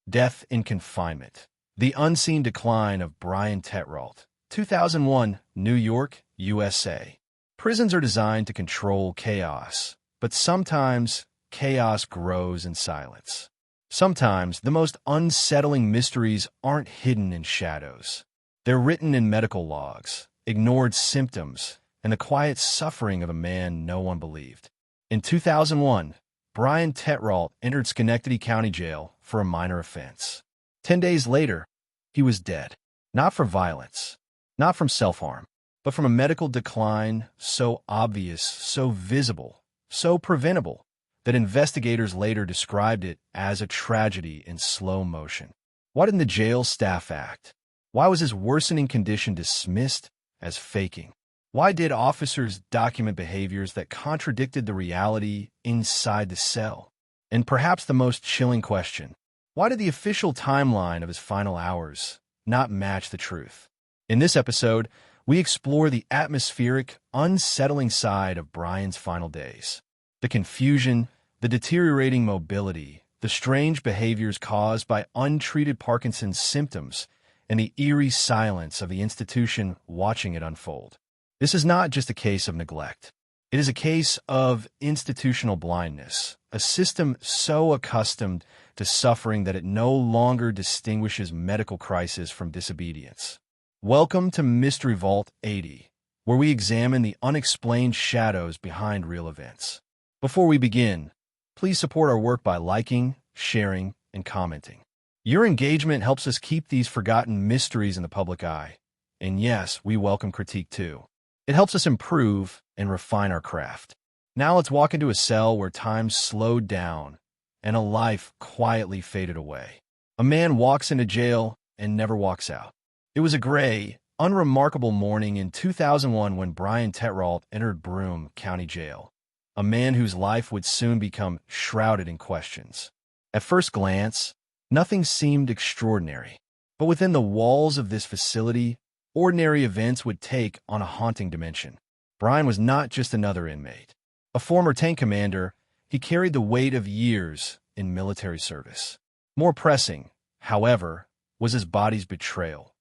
Death in Confinement. The Unseen Decline of Brian Tetrault. 2001, New York, USA. Prisons are designed to control chaos, but sometimes chaos grows in silence. Sometimes the most unsettling mysteries aren't hidden in shadows. They're written in medical logs, ignored symptoms, and the quiet suffering of a man no one believed. In 2001, Brian Tetrault entered Schenectady County Jail for a minor offense. 10 days later, he was dead. Not from violence, not from self-harm, but from a medical decline so obvious, so visible, so preventable, that investigators later described it as a tragedy in slow motion. Why didn't the jail staff act? Why was his worsening condition dismissed as faking? Why did officers document behaviors that contradicted the reality inside the cell? And perhaps the most chilling question, why did the official timeline of his final hours not match the truth? In this episode, we explore the atmospheric, unsettling side of Brian's final days. The confusion, the deteriorating mobility, the strange behaviors caused by untreated Parkinson's symptoms, and the eerie silence of the institution watching it unfold. This is not just a case of neglect. It is a case of institutional blindness, a system so accustomed to suffering that it no longer distinguishes medical crisis from disobedience. Welcome to Mystery Vault 80, where we examine the unexplained shadows behind real events. Before we begin, please support our work by liking, sharing, and commenting. Your engagement helps us keep these forgotten mysteries in the public eye. And yes, we welcome critique too. It helps us improve and refine our craft. Now let's walk into a cell where time slowed down and a life quietly faded away. A man walks into jail and never walks out. It was a gray, unremarkable morning in 2001 when Brian Tetrault entered Broome County Jail, a man whose life would soon become shrouded in questions. At first glance, nothing seemed extraordinary, but within the walls of this facility, ordinary events would take on a haunting dimension. Brian was not just another inmate. A former tank commander, he carried the weight of years in military service. More pressing, however, was his body's betrayal.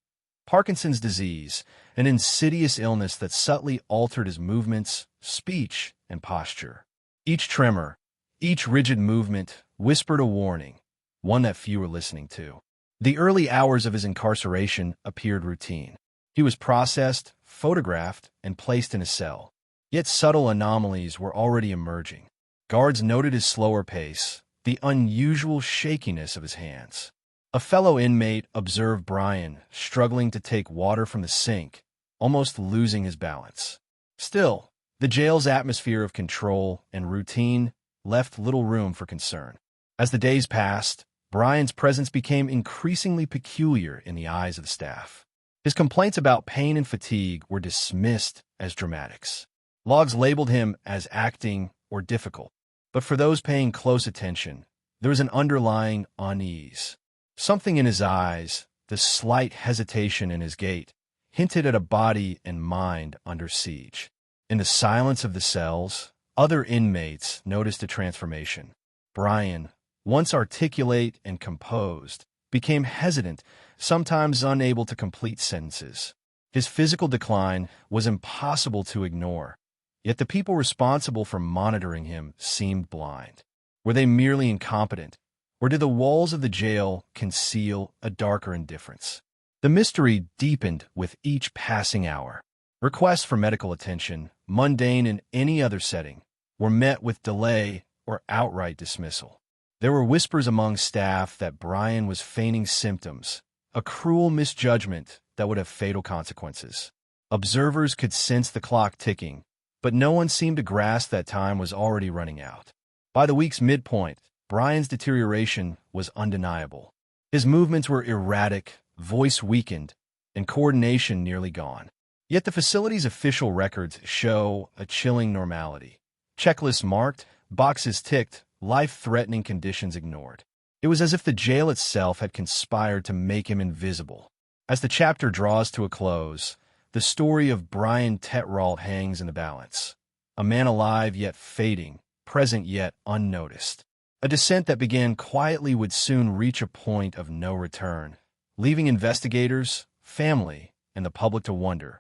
Parkinson's disease, an insidious illness that subtly altered his movements, speech, and posture. Each tremor, each rigid movement whispered a warning, one that few were listening to. The early hours of his incarceration appeared routine. He was processed, photographed, and placed in a cell. Yet subtle anomalies were already emerging. Guards noted his slower pace, the unusual shakiness of his hands. A fellow inmate observed Brian struggling to take water from the sink, almost losing his balance. Still, the jail's atmosphere of control and routine left little room for concern. As the days passed, Brian's presence became increasingly peculiar in the eyes of the staff. His complaints about pain and fatigue were dismissed as dramatics. Logs labeled him as acting or difficult. But for those paying close attention, there was an underlying unease. Something in his eyes, the slight hesitation in his gait, hinted at a body and mind under siege. In the silence of the cells, other inmates noticed a transformation. Brian, once articulate and composed, became hesitant, sometimes unable to complete sentences. His physical decline was impossible to ignore, yet the people responsible for monitoring him seemed blind. Were they merely incompetent, or did the walls of the jail conceal a darker indifference? The mystery deepened with each passing hour. Requests for medical attention, mundane in any other setting, were met with delay or outright dismissal. There were whispers among staff that Brian was feigning symptoms, a cruel misjudgment that would have fatal consequences. Observers could sense the clock ticking, but no one seemed to grasp that time was already running out. By the week's midpoint, Brian's deterioration was undeniable. His movements were erratic, voice weakened, and coordination nearly gone. Yet the facility's official records show a chilling normality. Checklists marked, boxes ticked, life-threatening conditions ignored. It was as if the jail itself had conspired to make him invisible. As the chapter draws to a close, the story of Brian Tetrault hangs in the balance. A man alive yet fading, present yet unnoticed. A descent that began quietly would soon reach a point of no return, leaving investigators, family, and the public to wonder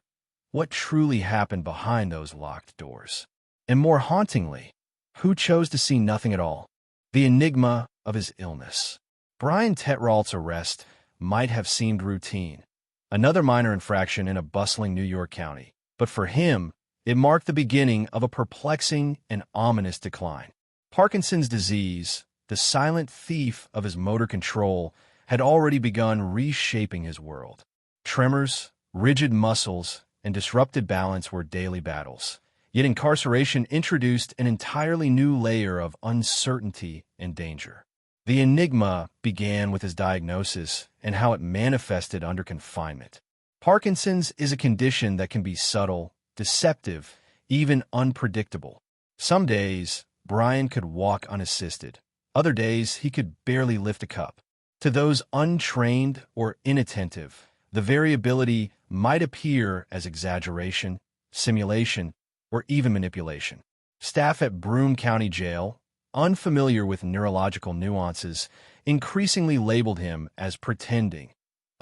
what truly happened behind those locked doors. And more hauntingly, who chose to see nothing at all? The enigma of his illness. Brian Tetrault's arrest might have seemed routine, another minor infraction in a bustling New York county. But for him, it marked the beginning of a perplexing and ominous decline. Parkinson's disease, the silent thief of his motor control, had already begun reshaping his world. Tremors, rigid muscles, and disrupted balance were daily battles. Yet incarceration introduced an entirely new layer of uncertainty and danger. The enigma began with his diagnosis and how it manifested under confinement. Parkinson's is a condition that can be subtle, deceptive, even unpredictable. Some days, Brian could walk unassisted. Other days, he could barely lift a cup. To those untrained or inattentive, the variability might appear as exaggeration, simulation, or even manipulation. Staff at Broome County Jail, unfamiliar with neurological nuances, increasingly labeled him as pretending,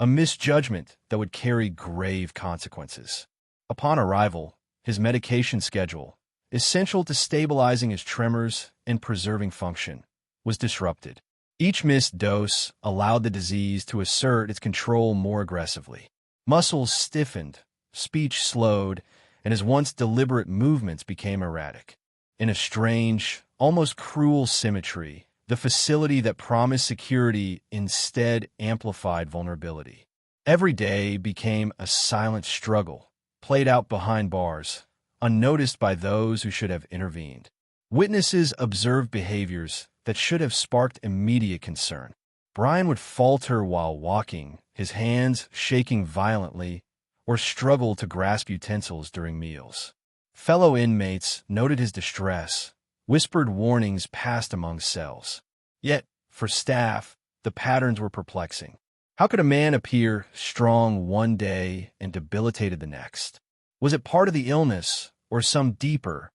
a misjudgment that would carry grave consequences. Upon arrival, his medication schedule, essential to stabilizing his tremors and preserving function, was disrupted. Each missed dose allowed the disease to assert its control more aggressively. Muscles stiffened, speech slowed, and his once deliberate movements became erratic. In a strange, almost cruel symmetry, the facility that promised security instead amplified vulnerability. Every day became a silent struggle, played out behind bars, unnoticed by those who should have intervened. Witnesses observed behaviors that should have sparked immediate concern. Brian would falter while walking, his hands shaking violently, or struggle to grasp utensils during meals. Fellow inmates noted his distress. Whispered warnings passed among cells. Yet, for staff, the patterns were perplexing. How could a man appear strong one day and debilitated the next? Was it part of the illness or some deeper,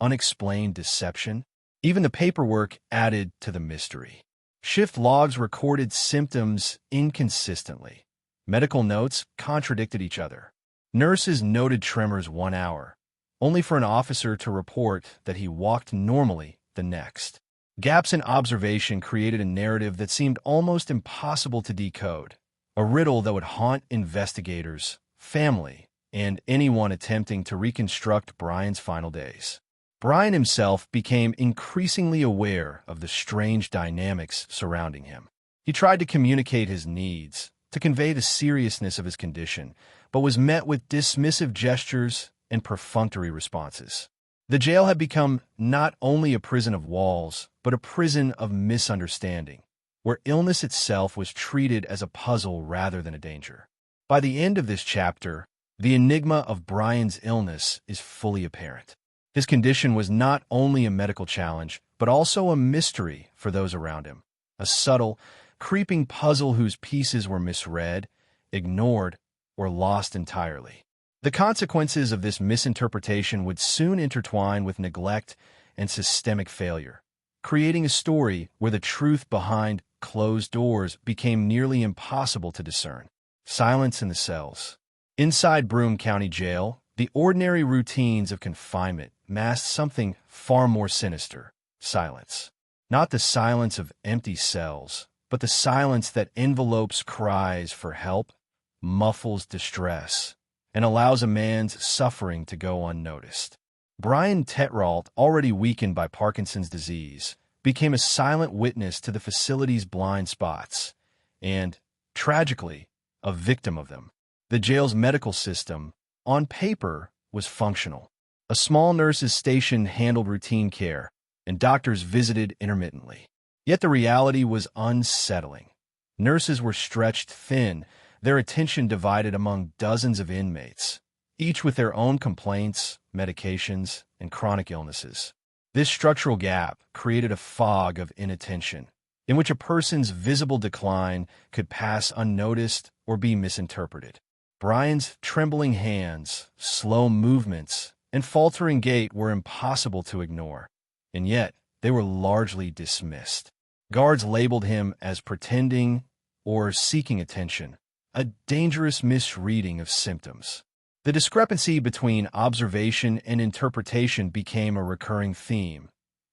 unexplained deception? Even the paperwork added to the mystery. Shift logs recorded symptoms inconsistently. Medical notes contradicted each other. Nurses noted tremors 1 hour, only for an officer to report that he walked normally the next. Gaps in observation created a narrative that seemed almost impossible to decode, a riddle that would haunt investigators, family, and anyone attempting to reconstruct Brian's final days. Brian himself became increasingly aware of the strange dynamics surrounding him. He tried to communicate his needs, to convey the seriousness of his condition, but was met with dismissive gestures and perfunctory responses. The jail had become not only a prison of walls, but a prison of misunderstanding, where illness itself was treated as a puzzle rather than a danger. By the end of this chapter, the enigma of Brian's illness is fully apparent. His condition was not only a medical challenge, but also a mystery for those around him, a subtle, creeping puzzle whose pieces were misread, ignored, or lost entirely. The consequences of this misinterpretation would soon intertwine with neglect and systemic failure, creating a story where the truth behind closed doors became nearly impossible to discern. Silence in the cells. Inside Broome County Jail, the ordinary routines of confinement masked something far more sinister: silence. Not the silence of empty cells, but the silence that envelopes cries for help, muffles distress, and allows a man's suffering to go unnoticed. Brian Tetrault, already weakened by Parkinson's disease, became a silent witness to the facility's blind spots and, tragically, a victim of them. The jail's medical system, on paper, was functional. A small nurses' station handled routine care, and doctors visited intermittently. Yet the reality was unsettling. Nurses were stretched thin, their attention divided among dozens of inmates, each with their own complaints, medications, and chronic illnesses. This structural gap created a fog of inattention, in which a person's visible decline could pass unnoticed or be misinterpreted. Brian's trembling hands, slow movements, and faltering gait were impossible to ignore. And yet, they were largely dismissed. Guards labeled him as pretending or seeking attention, a dangerous misreading of symptoms. The discrepancy between observation and interpretation became a recurring theme,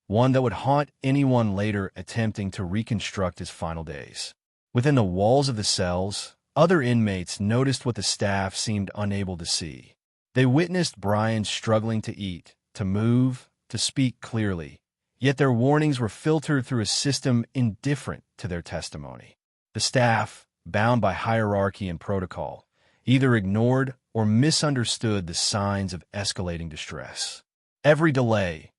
one that would haunt anyone later attempting to reconstruct his final days. Within the walls of the cells, other inmates noticed what the staff seemed unable to see. They witnessed Brian struggling to eat, to move, to speak clearly, yet their warnings were filtered through a system indifferent to their testimony. The staff, bound by hierarchy and protocol, either ignored or misunderstood the signs of escalating distress. Every delay,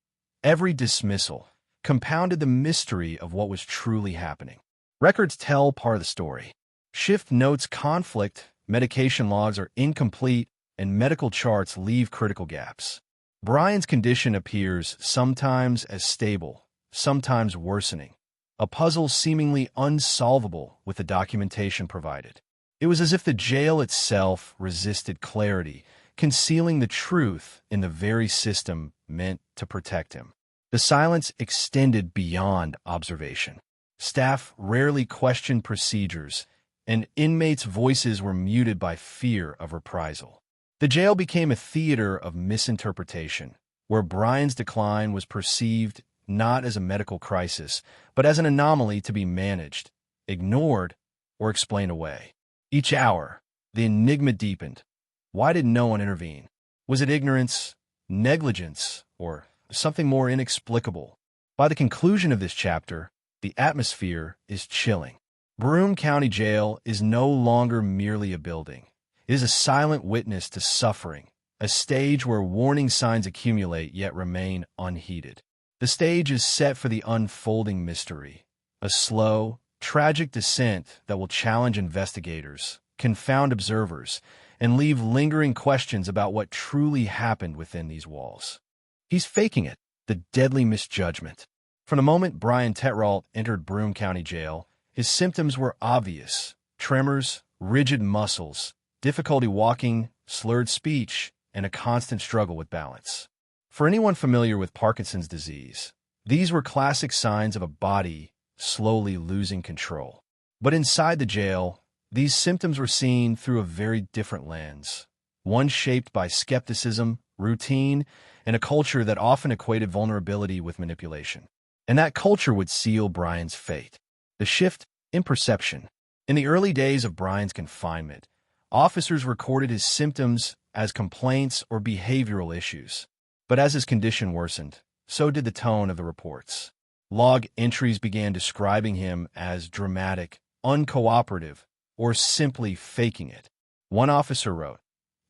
every dismissal, compounded the mystery of what was truly happening. Records tell part of the story. Shift notes conflict, medication logs are incomplete, and medical charts leave critical gaps. Brian's condition appears sometimes as stable, sometimes worsening, a puzzle seemingly unsolvable with the documentation provided. It was as if the jail itself resisted clarity, concealing the truth in the very system meant to protect him. The silence extended beyond observation. Staff rarely questioned procedures, and inmates' voices were muted by fear of reprisal. The jail became a theater of misinterpretation, where Brian's decline was perceived not as a medical crisis, but as an anomaly to be managed, ignored, or explained away. Each hour, the enigma deepened. Why did no one intervene? Was it ignorance, negligence, or something more inexplicable? By the conclusion of this chapter, the atmosphere is chilling. Broome County Jail is no longer merely a building. It is a silent witness to suffering, a stage where warning signs accumulate yet remain unheeded. The stage is set for the unfolding mystery, a slow, tragic descent that will challenge investigators, confound observers, and leave lingering questions about what truly happened within these walls. He's faking it, the deadly misjudgment. From the moment Brian Tetrault entered Broome County Jail, his symptoms were obvious: tremors, rigid muscles, difficulty walking, slurred speech, and a constant struggle with balance. For anyone familiar with Parkinson's disease, these were classic signs of a body slowly losing control. But inside the jail, these symptoms were seen through a very different lens, one shaped by skepticism, routine, and a culture that often equated vulnerability with manipulation. And that culture would seal Brian's fate. The shift in perception. In the early days of Brian's confinement, officers recorded his symptoms as complaints or behavioral issues. But as his condition worsened, so did the tone of the reports. Log entries began describing him as dramatic, uncooperative, or simply faking it. One officer wrote,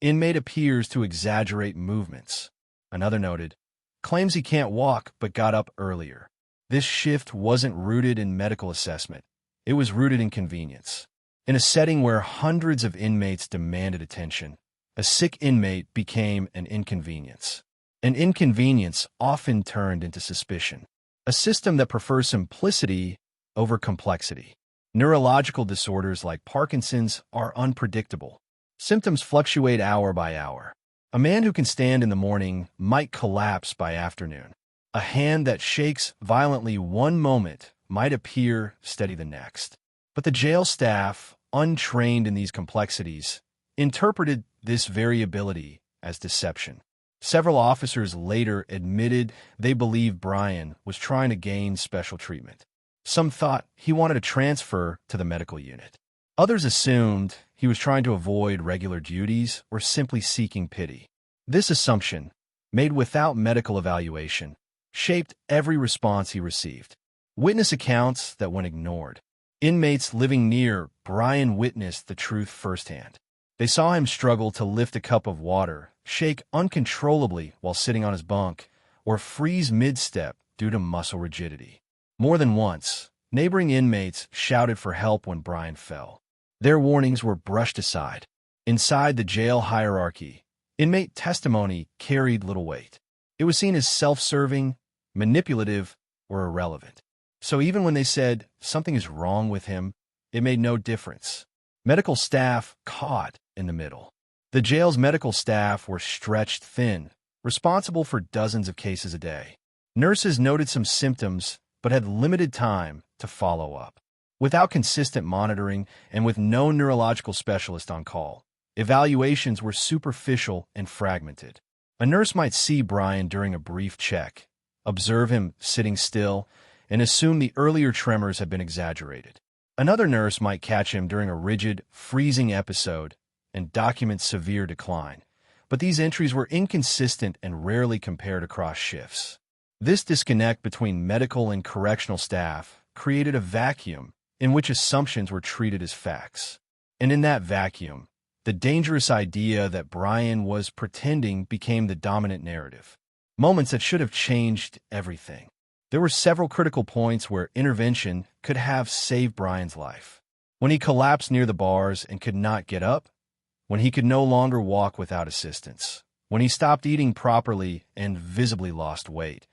"Inmate appears to exaggerate movements." Another noted, "Claims he can't walk but got up earlier." This shift wasn't rooted in medical assessment. It was rooted in convenience. In a setting where hundreds of inmates demanded attention, a sick inmate became an inconvenience. An inconvenience often turned into suspicion. A system that prefers simplicity over complexity. Neurological disorders like Parkinson's are unpredictable. Symptoms fluctuate hour by hour. A man who can stand in the morning might collapse by afternoon. A hand that shakes violently one moment might appear steady the next. But the jail staff, untrained in these complexities, interpreted this variability as deception. Several officers later admitted they believed Brian was trying to gain special treatment. Some thought he wanted a transfer to the medical unit. Others assumed he was trying to avoid regular duties or simply seeking pity. This assumption, made without medical evaluation, shaped every response he received. Witness accounts that went ignored. Inmates living near Brian witnessed the truth firsthand. They saw him struggle to lift a cup of water, shake uncontrollably while sitting on his bunk, or freeze mid-step due to muscle rigidity. More than once, neighboring inmates shouted for help when Brian fell. Their warnings were brushed aside. Inside the jail hierarchy, inmate testimony carried little weight. It was seen as self-serving, manipulative, or irrelevant. So even when they said something is wrong with him, it made no difference. Medical staff caught in the middle. The jail's medical staff were stretched thin, responsible for dozens of cases a day. Nurses noted some symptoms, but had limited time to follow up. Without consistent monitoring and with no neurological specialist on call, evaluations were superficial and fragmented. A nurse might see Brian during a brief check, observe him sitting still, and assume the earlier tremors had been exaggerated. Another nurse might catch him during a rigid, freezing episode and document severe decline, but these entries were inconsistent and rarely compared across shifts. This disconnect between medical and correctional staff created a vacuum in which assumptions were treated as facts. And in that vacuum, the dangerous idea that Brian was pretending became the dominant narrative. Moments that should have changed everything. There were several critical points where intervention could have saved Brian's life. When he collapsed near the bars and could not get up, when he could no longer walk without assistance, when he stopped eating properly and visibly lost weight,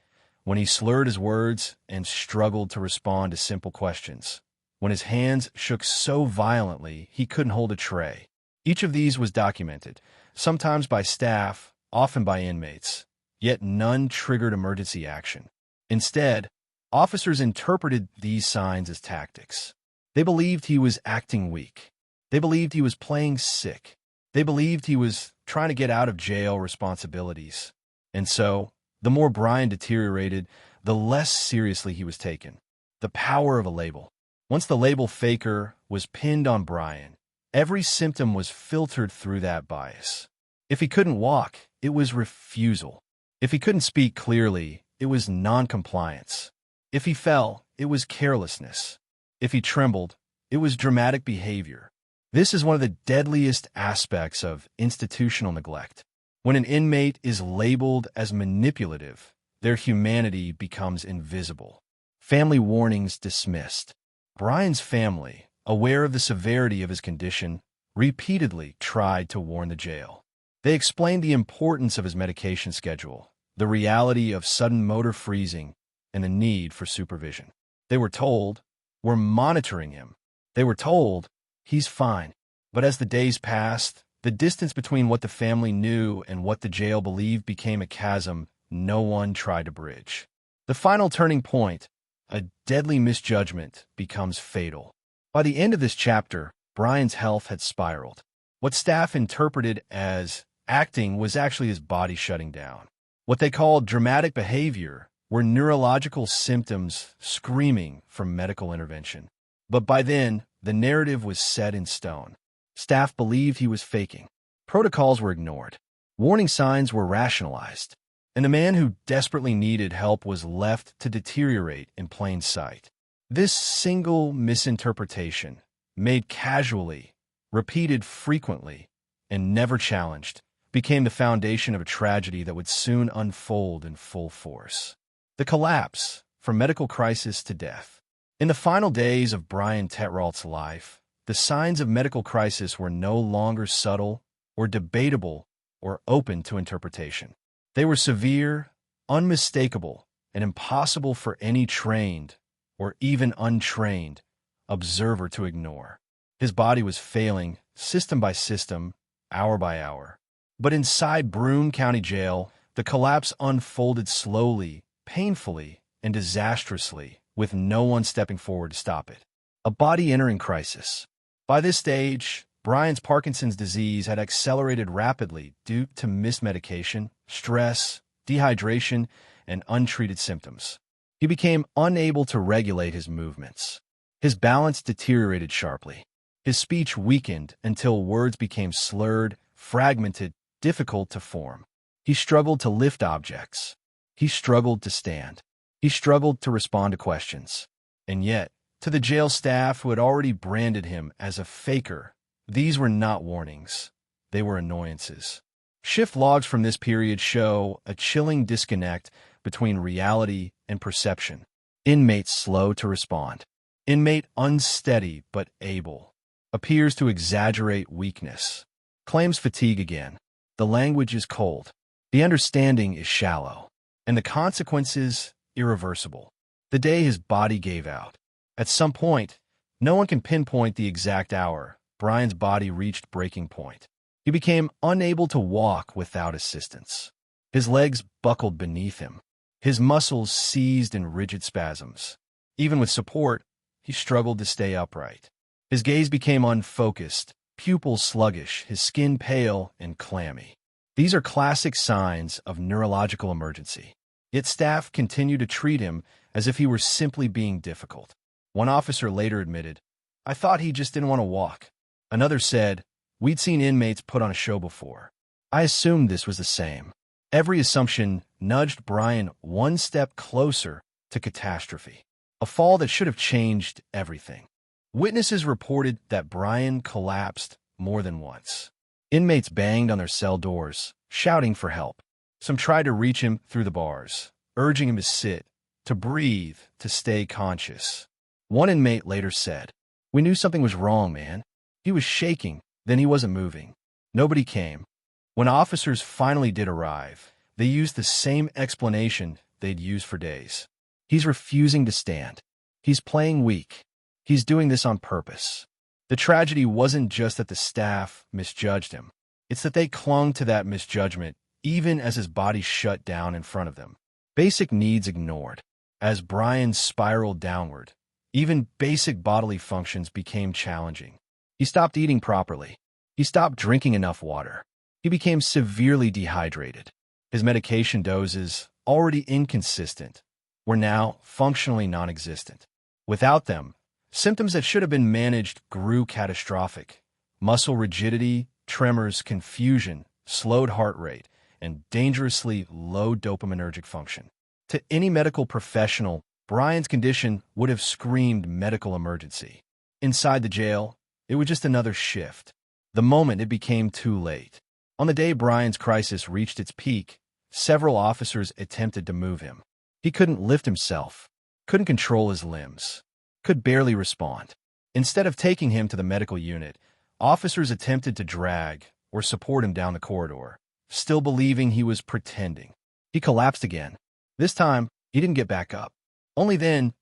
when he slurred his words and struggled to respond to simple questions, when his hands shook so violently he couldn't hold a tray. Each of these was documented, sometimes by staff, often by inmates, yet none triggered emergency action. Instead, officers interpreted these signs as tactics. They believed he was acting weak. They believed he was playing sick. They believed he was trying to get out of jail responsibilities. And so, the more Brian deteriorated, the less seriously he was taken. The power of a label. Once the label faker was pinned on Brian, every symptom was filtered through that bias. If he couldn't walk, it was refusal. If he couldn't speak clearly, it was noncompliance. If he fell, it was carelessness. If he trembled, it was dramatic behavior. This is one of the deadliest aspects of institutional neglect. When an inmate is labeled as manipulative, their humanity becomes invisible. Family warnings dismissed. Brian's family, aware of the severity of his condition, repeatedly tried to warn the jail. They explained the importance of his medication schedule, the reality of sudden motor freezing, and the need for supervision. They were told, "We're monitoring him." They were told, "He's fine." But as the days passed, the distance between what the family knew and what the jail believed became a chasm no one tried to bridge. The final turning point, a deadly misjudgment, becomes fatal. By the end of this chapter, Brian's health had spiraled. What staff interpreted as acting was actually his body shutting down. What they called dramatic behavior were neurological symptoms screaming for medical intervention. But by then, the narrative was set in stone. Staff believed he was faking. Protocols were ignored. Warning signs were rationalized. And the man who desperately needed help was left to deteriorate in plain sight. This single misinterpretation, made casually, repeated frequently, and never challenged, became the foundation of a tragedy that would soon unfold in full force. The collapse, from medical crisis to death. In the final days of Brian Tetrault's life, the signs of medical crisis were no longer subtle or debatable or open to interpretation. They were severe, unmistakable, and impossible for any trained, or even untrained, observer to ignore. His body was failing, system by system, hour by hour. But inside Broome County Jail, the collapse unfolded slowly, painfully, and disastrously, with no one stepping forward to stop it. A body entering crisis. By this stage, Brian's Parkinson's disease had accelerated rapidly due to missed medication, stress, dehydration, and untreated symptoms. He became unable to regulate his movements. His balance deteriorated sharply. His speech weakened until words became slurred, fragmented, difficult to form. He struggled to lift objects. He struggled to stand. He struggled to respond to questions. And yet, to the jail staff who had already branded him as a faker, these were not warnings. They were annoyances. Shift logs from this period show a chilling disconnect between reality and perception. Inmate slow to respond. Inmate unsteady but able. Appears to exaggerate weakness. Claims fatigue again. The language is cold. The understanding is shallow. And the consequences irreversible. The day his body gave out. At some point, no one can pinpoint the exact hour, Brian's body reached breaking point. He became unable to walk without assistance. His legs buckled beneath him. His muscles seized in rigid spasms. Even with support, he struggled to stay upright. His gaze became unfocused, pupils sluggish, his skin pale and clammy. These are classic signs of neurological emergency. Yet staff continued to treat him as if he were simply being difficult. One officer later admitted, "I thought he just didn't want to walk." Another said, "We'd seen inmates put on a show before. I assumed this was the same." Every assumption nudged Brian one step closer to catastrophe, a fall that should have changed everything. Witnesses reported that Brian collapsed more than once. Inmates banged on their cell doors, shouting for help. Some tried to reach him through the bars, urging him to sit, to breathe, to stay conscious. One inmate later said, "We knew something was wrong, man. He was shaking, then he wasn't moving." Nobody came. When officers finally did arrive, they used the same explanation they'd used for days. "He's refusing to stand. He's playing weak. He's doing this on purpose." The tragedy wasn't just that the staff misjudged him. It's that they clung to that misjudgment even as his body shut down in front of them. Basic needs ignored. As Brian spiraled downward, even basic bodily functions became challenging. He stopped eating properly. He stopped drinking enough water. He became severely dehydrated. His medication doses, already inconsistent, were now functionally non-existent. Without them, symptoms that should have been managed grew catastrophic. Muscle rigidity, tremors, confusion, slowed heart rate, and dangerously low dopaminergic function. To any medical professional, Brian's condition would have screamed medical emergency. Inside the jail, it was just another shift. The moment it became too late. On the day Brian's crisis reached its peak, several officers attempted to move him. He couldn't lift himself, couldn't control his limbs, could barely respond. Instead of taking him to the medical unit, officers attempted to drag or support him down the corridor, still believing he was pretending. He collapsed again. This time, he didn't get back up. Only then,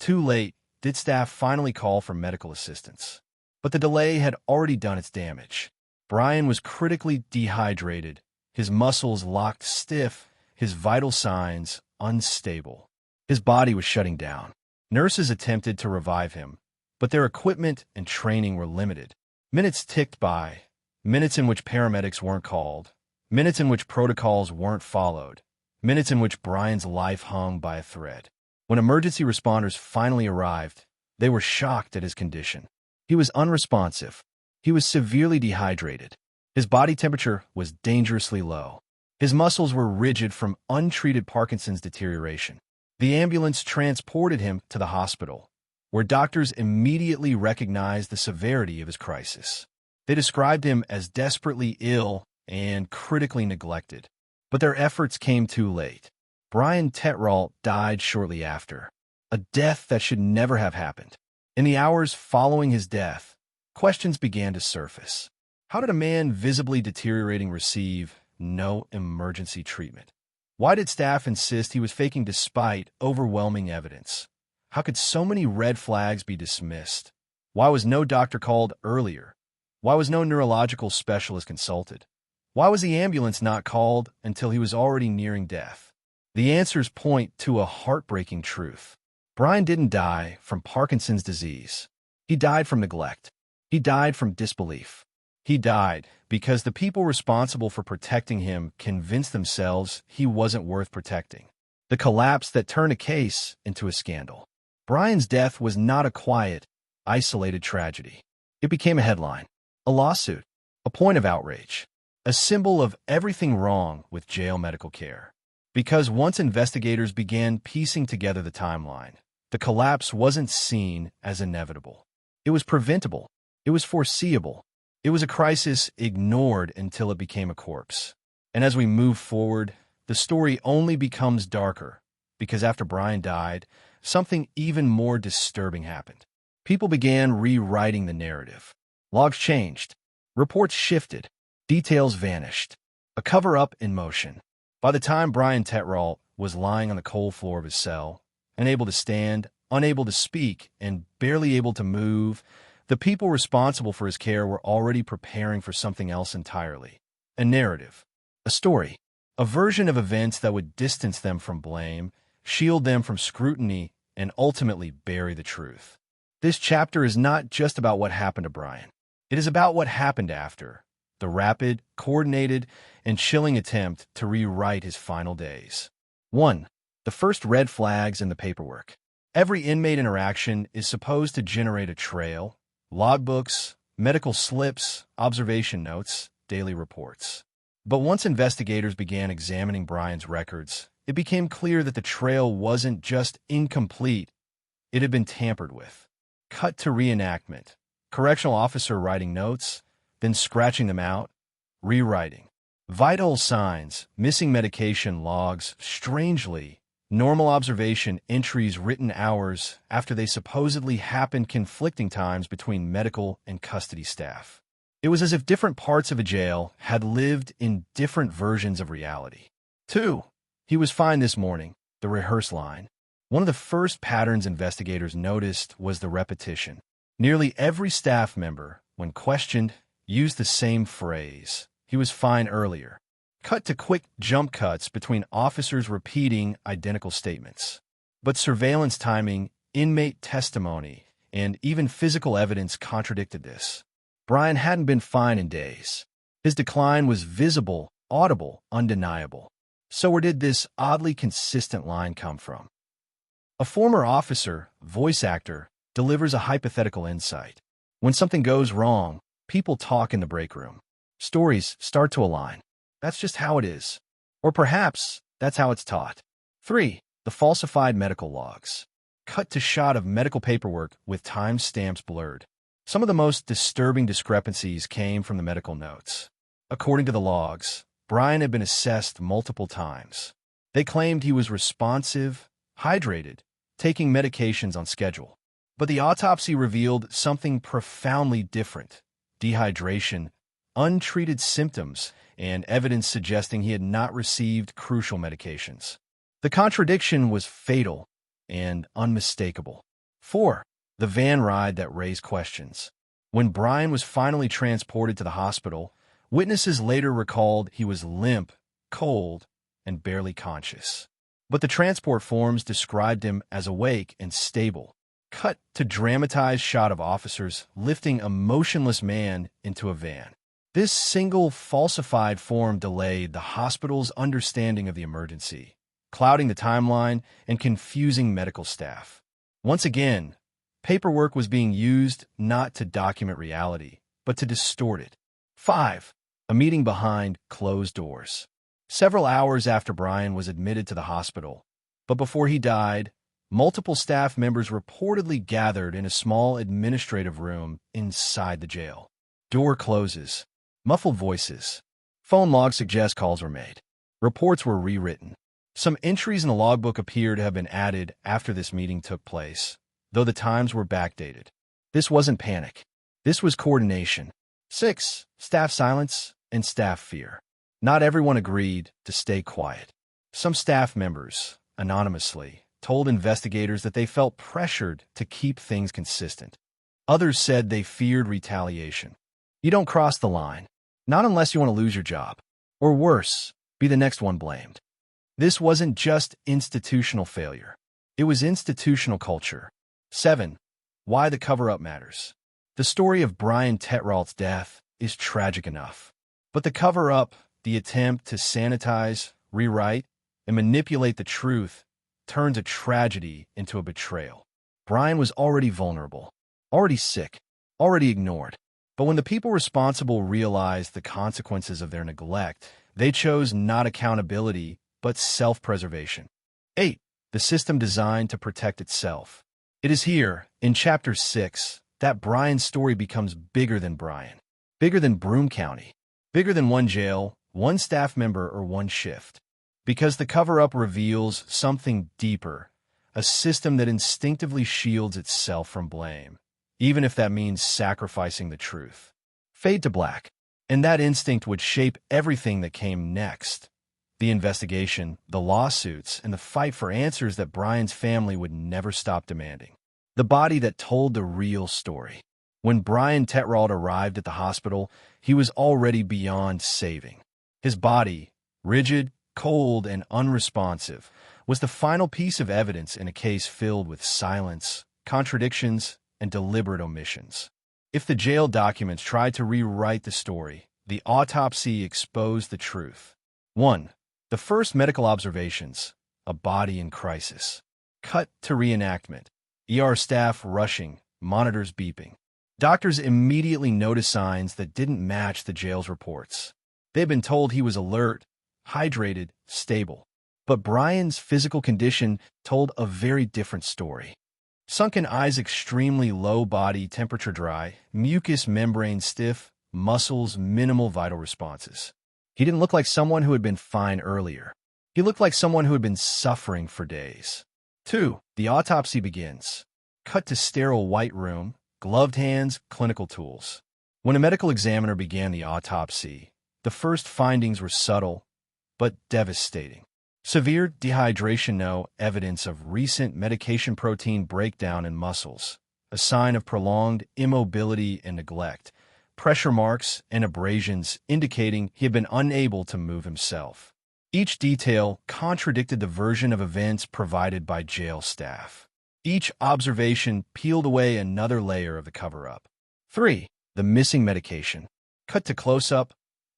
too late, did staff finally call for medical assistance. But the delay had already done its damage. Brian was critically dehydrated, his muscles locked stiff, his vital signs unstable. His body was shutting down. Nurses attempted to revive him, but their equipment and training were limited. Minutes ticked by, minutes in which paramedics weren't called, minutes in which protocols weren't followed, minutes in which Brian's life hung by a thread. When emergency responders finally arrived, they were shocked at his condition. He was unresponsive. He was severely dehydrated. His body temperature was dangerously low. His muscles were rigid from untreated Parkinson's deterioration. The ambulance transported him to the hospital, where doctors immediately recognized the severity of his crisis. They described him as desperately ill and critically neglected. But their efforts came too late. Brian Tetrault died shortly after, a death that should never have happened. In the hours following his death, questions began to surface. How did a man visibly deteriorating receive no emergency treatment? Why did staff insist he was faking despite overwhelming evidence? How could so many red flags be dismissed? Why was no doctor called earlier? Why was no neurological specialist consulted? Why was the ambulance not called until he was already nearing death? The answers point to a heartbreaking truth. Brian didn't die from Parkinson's disease. He died from neglect. He died from disbelief. He died because the people responsible for protecting him convinced themselves he wasn't worth protecting. The collapse that turned a case into a scandal. Brian's death was not a quiet, isolated tragedy. It became a headline, a lawsuit, a point of outrage, a symbol of everything wrong with jail medical care. Because once investigators began piecing together the timeline, the collapse wasn't seen as inevitable. It was preventable. It was foreseeable. It was a crisis ignored until it became a corpse. And as we move forward, the story only becomes darker, because after Brian died, something even more disturbing happened. People began rewriting the narrative. Logs changed. Reports shifted. Details vanished. A cover-up in motion. By the time Brian Tetrault was lying on the cold floor of his cell, unable to stand, unable to speak, and barely able to move, the people responsible for his care were already preparing for something else entirely. A narrative. A story. a version of events that would distance them from blame, shield them from scrutiny, and ultimately bury the truth. This chapter is not just about what happened to Brian. It is about what happened after, the rapid, coordinated, and chilling attempt to rewrite his final days. 1. The first red flags in the paperwork. Every inmate interaction is supposed to generate a trail, logbooks, medical slips, observation notes, daily reports. But once investigators began examining Brian's records, it became clear that the trail wasn't just incomplete, it had been tampered with. Cut to reenactment. Correctional officer writing notes, then scratching them out, rewriting. Vital signs, missing medication logs, strangely, normal observation entries written hours after they supposedly happened, conflicting times between medical and custody staff. It was as if different parts of a jail had lived in different versions of reality. 2. He was fine this morning, the rehearse line. One of the first patterns investigators noticed was the repetition. Nearly every staff member, when questioned, used the same phrase. He was fine earlier. Cut to quick jump cuts between officers repeating identical statements. But surveillance timing, inmate testimony, and even physical evidence contradicted this. Brian hadn't been fine in days. His decline was visible, audible, undeniable. So where did this oddly consistent line come from? A former officer, voice actor, delivers a hypothetical insight. When something goes wrong, people talk in the break room. Stories start to align. That's just how it is. Or perhaps that's how it's taught. 3. The falsified medical logs. Cut to shot of medical paperwork with timestamps blurred. Some of the most disturbing discrepancies came from the medical notes. According to the logs, Brian had been assessed multiple times. They claimed he was responsive, hydrated, taking medications on schedule. But the autopsy revealed something profoundly different: dehydration, untreated symptoms, and evidence suggesting he had not received crucial medications. The contradiction was fatal and unmistakable. 4. The van ride that raised questions. When Brian was finally transported to the hospital, witnesses later recalled he was limp, cold, and barely conscious. But the transport forms described him as awake and stable. Cut to dramatized shot of officers lifting a motionless man into a van. This single falsified form delayed the hospital's understanding of the emergency, clouding the timeline and confusing medical staff. Once again, paperwork was being used not to document reality, but to distort it. 5. A meeting behind closed doors. Several hours after Brian was admitted to the hospital, but before he died, multiple staff members reportedly gathered in a small administrative room inside the jail. Door closes. Muffled voices. Phone logs suggest calls were made. Reports were rewritten. Some entries in the logbook appear to have been added after this meeting took place, though the times were backdated. This wasn't panic. This was coordination. 6. Staff silence and staff fear. Not everyone agreed to stay quiet. Some staff members, anonymously, told investigators that they felt pressured to keep things consistent. Others said they feared retaliation. You don't cross the line. Not unless you want to lose your job. Or worse, be the next one blamed. This wasn't just institutional failure. It was institutional culture. 7. Why the cover-up matters. The story of Brian Tetrault's death is tragic enough. But the cover-up, the attempt to sanitize, rewrite, and manipulate the truth, turns a tragedy into a betrayal. Brian was already vulnerable, already sick, already ignored. But when the people responsible realized the consequences of their neglect, they chose not accountability, but self-preservation. 8. The system designed to protect itself. It is here, in Chapter 6, that Brian's story becomes bigger than Brian. Bigger than Broome County. Bigger than one jail, one staff member, or one shift. Because the cover-up reveals something deeper, a system that instinctively shields itself from blame, even if that means sacrificing the truth. Fade to black. And that instinct would shape everything that came next. The investigation, the lawsuits, and the fight for answers that Brian's family would never stop demanding. The body that told the real story. When Brian Tetrault arrived at the hospital, he was already beyond saving. His body, rigid, cold and unresponsive, was the final piece of evidence in a case filled with silence, contradictions, and deliberate omissions. If the jail documents tried to rewrite the story, the autopsy exposed the truth. 1. The first medical observations: a body in crisis. Cut to reenactment. ER staff rushing, monitors beeping. Doctors immediately noticed signs that didn't match the jail's reports. They'd been told he was alert, hydrated, stable. But Brian's physical condition told a very different story. Sunken eyes extremely low, body temperature dry, mucous membrane stiff, muscles minimal vital responses. He didn't look like someone who had been fine earlier. He looked like someone who had been suffering for days. 2. The autopsy begins. Cut to sterile white room, gloved hands, clinical tools. When a medical examiner began the autopsy, the first findings were subtle, but devastating. Severe dehydration, no evidence of recent medication protein breakdown in muscles, a sign of prolonged immobility and neglect, pressure marks and abrasions indicating he had been unable to move himself. Each detail contradicted the version of events provided by jail staff. Each observation peeled away another layer of the cover-up. 3. The missing medication. Cut to close-up,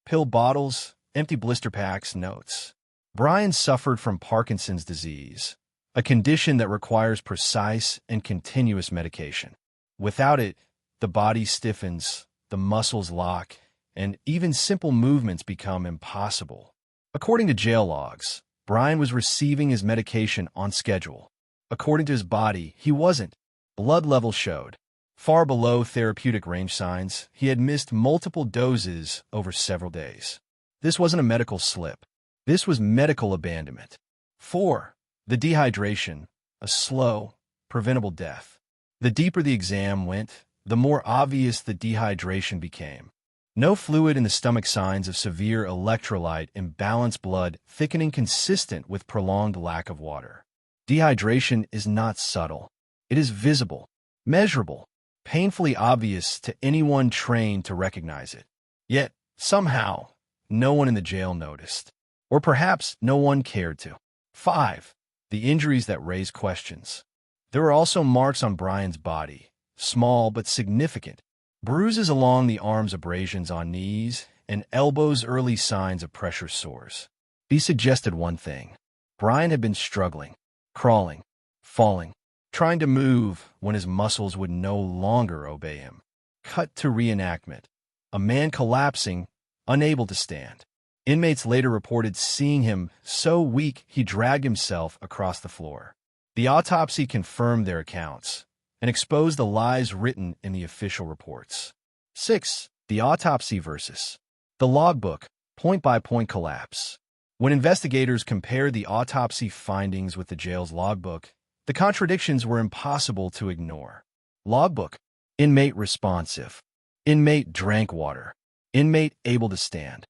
pill bottles, empty blister packs, notes. Brian suffered from Parkinson's disease, a condition that requires precise and continuous medication. Without it, the body stiffens, the muscles lock, and even simple movements become impossible. According to jail logs, Brian was receiving his medication on schedule. According to his body, he wasn't. Blood levels showed. Far below therapeutic range signs, he had missed multiple doses over several days. This wasn't a medical slip. This was medical abandonment. 4. The dehydration, a slow, preventable death. The deeper the exam went, the more obvious the dehydration became. No fluid in the stomach, signs of severe electrolyte imbalance, blood thickening consistent with prolonged lack of water. Dehydration is not subtle. It is visible, measurable, painfully obvious to anyone trained to recognize it. Yet, somehow, no one in the jail noticed. Or perhaps no one cared to. 5. The injuries that raise questions. There were also marks on Brian's body, small but significant. Bruises along the arms, abrasions on knees, and elbows, early signs of pressure sores. These suggested one thing. Brian had been struggling, crawling, falling, trying to move when his muscles would no longer obey him. Cut to reenactment. A man collapsing, unable to stand. Inmates later reported seeing him so weak he dragged himself across the floor. The autopsy confirmed their accounts and exposed the lies written in the official reports. 6. The autopsy versus the logbook, point-by-point collapse. When investigators compared the autopsy findings with the jail's logbook, the contradictions were impossible to ignore. Logbook: inmate responsive. Inmate drank water. Inmate able to stand.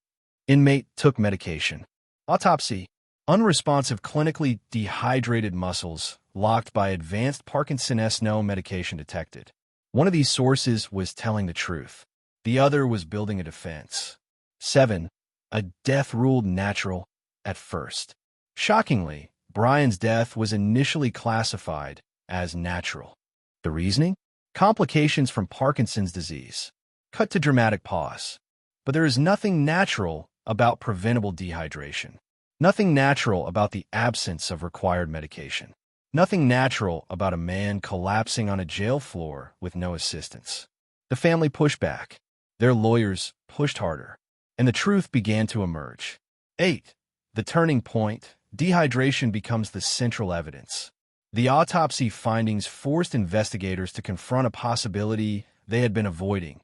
Inmate took medication. Autopsy: unresponsive, clinically dehydrated muscles, locked by advanced Parkinson's, no medication detected. One of these sources was telling the truth. The other was building a defense. 7. A death ruled natural at first. Shockingly, Brian's death was initially classified as natural. The reasoning? Complications from Parkinson's disease. Cut to dramatic pause. But there is nothing natural about preventable dehydration. Nothing natural about the absence of required medication. Nothing natural about a man collapsing on a jail floor with no assistance. The family pushed back. Their lawyers pushed harder. And the truth began to emerge. 8. The turning point. Dehydration becomes the central evidence. The autopsy findings forced investigators to confront a possibility they had been avoiding.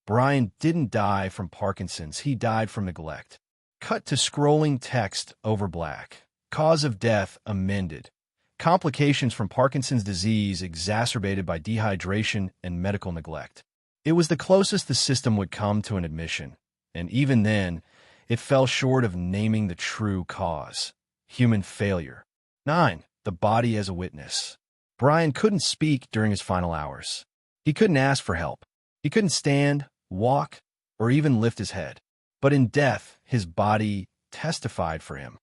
Brian didn't die from Parkinson's, he died from neglect. Cut to scrolling text over black. Cause of death amended. Complications from Parkinson's disease exacerbated by dehydration and medical neglect. It was the closest the system would come to an admission, and even then, it fell short of naming the true cause: human failure. 9. The body as a witness. Brian couldn't speak during his final hours. He couldn't ask for help. He couldn't stand, walk, or even lift his head. But in death, his body testified for him.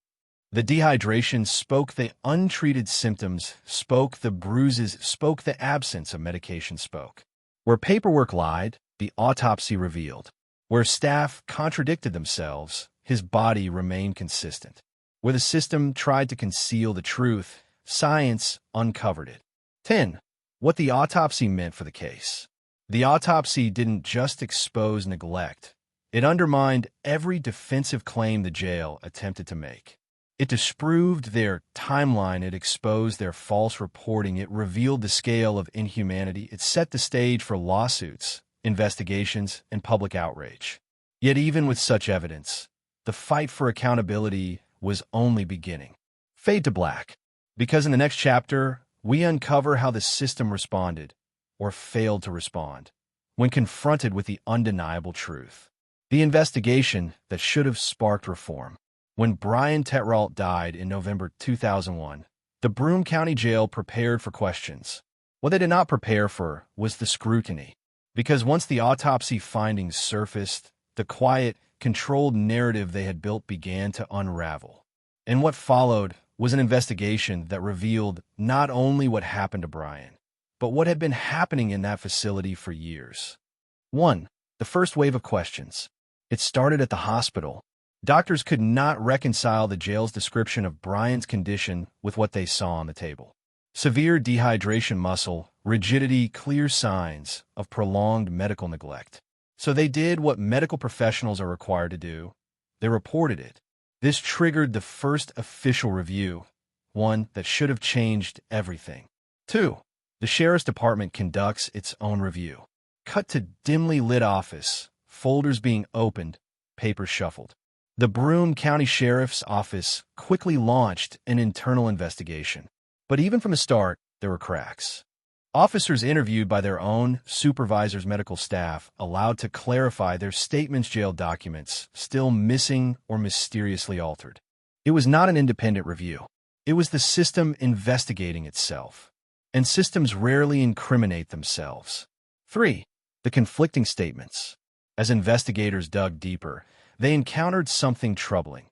The dehydration spoke the untreated symptoms, spoke the bruises, spoke the absence of medication spoke. Where paperwork lied, the autopsy revealed. Where staff contradicted themselves, his body remained consistent. Where the system tried to conceal the truth, science uncovered it. 10. What the autopsy meant for the case. The autopsy didn't just expose neglect. It undermined every defensive claim the jail attempted to make. It disproved their timeline, it exposed their false reporting, it revealed the scale of inhumanity, it set the stage for lawsuits, investigations, and public outrage. Yet even with such evidence, the fight for accountability was only beginning. Fade to black. Because in the next chapter, we uncover how the system responded, or failed to respond, when confronted with the undeniable truth. The investigation that should have sparked reform. When Brian Tetrault died in November 2001, the Broome County Jail prepared for questions. What they did not prepare for was the scrutiny. Because once the autopsy findings surfaced, the quiet, controlled narrative they had built began to unravel. And what followed was an investigation that revealed not only what happened to Brian, but what had been happening in that facility for years. 1. The first wave of questions. It started at the hospital. Doctors could not reconcile the jail's description of Brian's condition with what they saw on the table. Severe dehydration, muscle rigidity, clear signs of prolonged medical neglect. So they did what medical professionals are required to do. They reported it. This triggered the first official review, one that should have changed everything. 2. The Sheriff's Department conducts its own review. Cut to dimly lit office, folders being opened, papers shuffled. The Broome County Sheriff's Office quickly launched an internal investigation. But even from the start, there were cracks. Officers interviewed by their own supervisors' medical staff allowed to clarify their statements, jail documents still missing or mysteriously altered. It was not an independent review. It was the system investigating itself. And systems rarely incriminate themselves. 3. The conflicting statements. As investigators dug deeper, they encountered something troubling.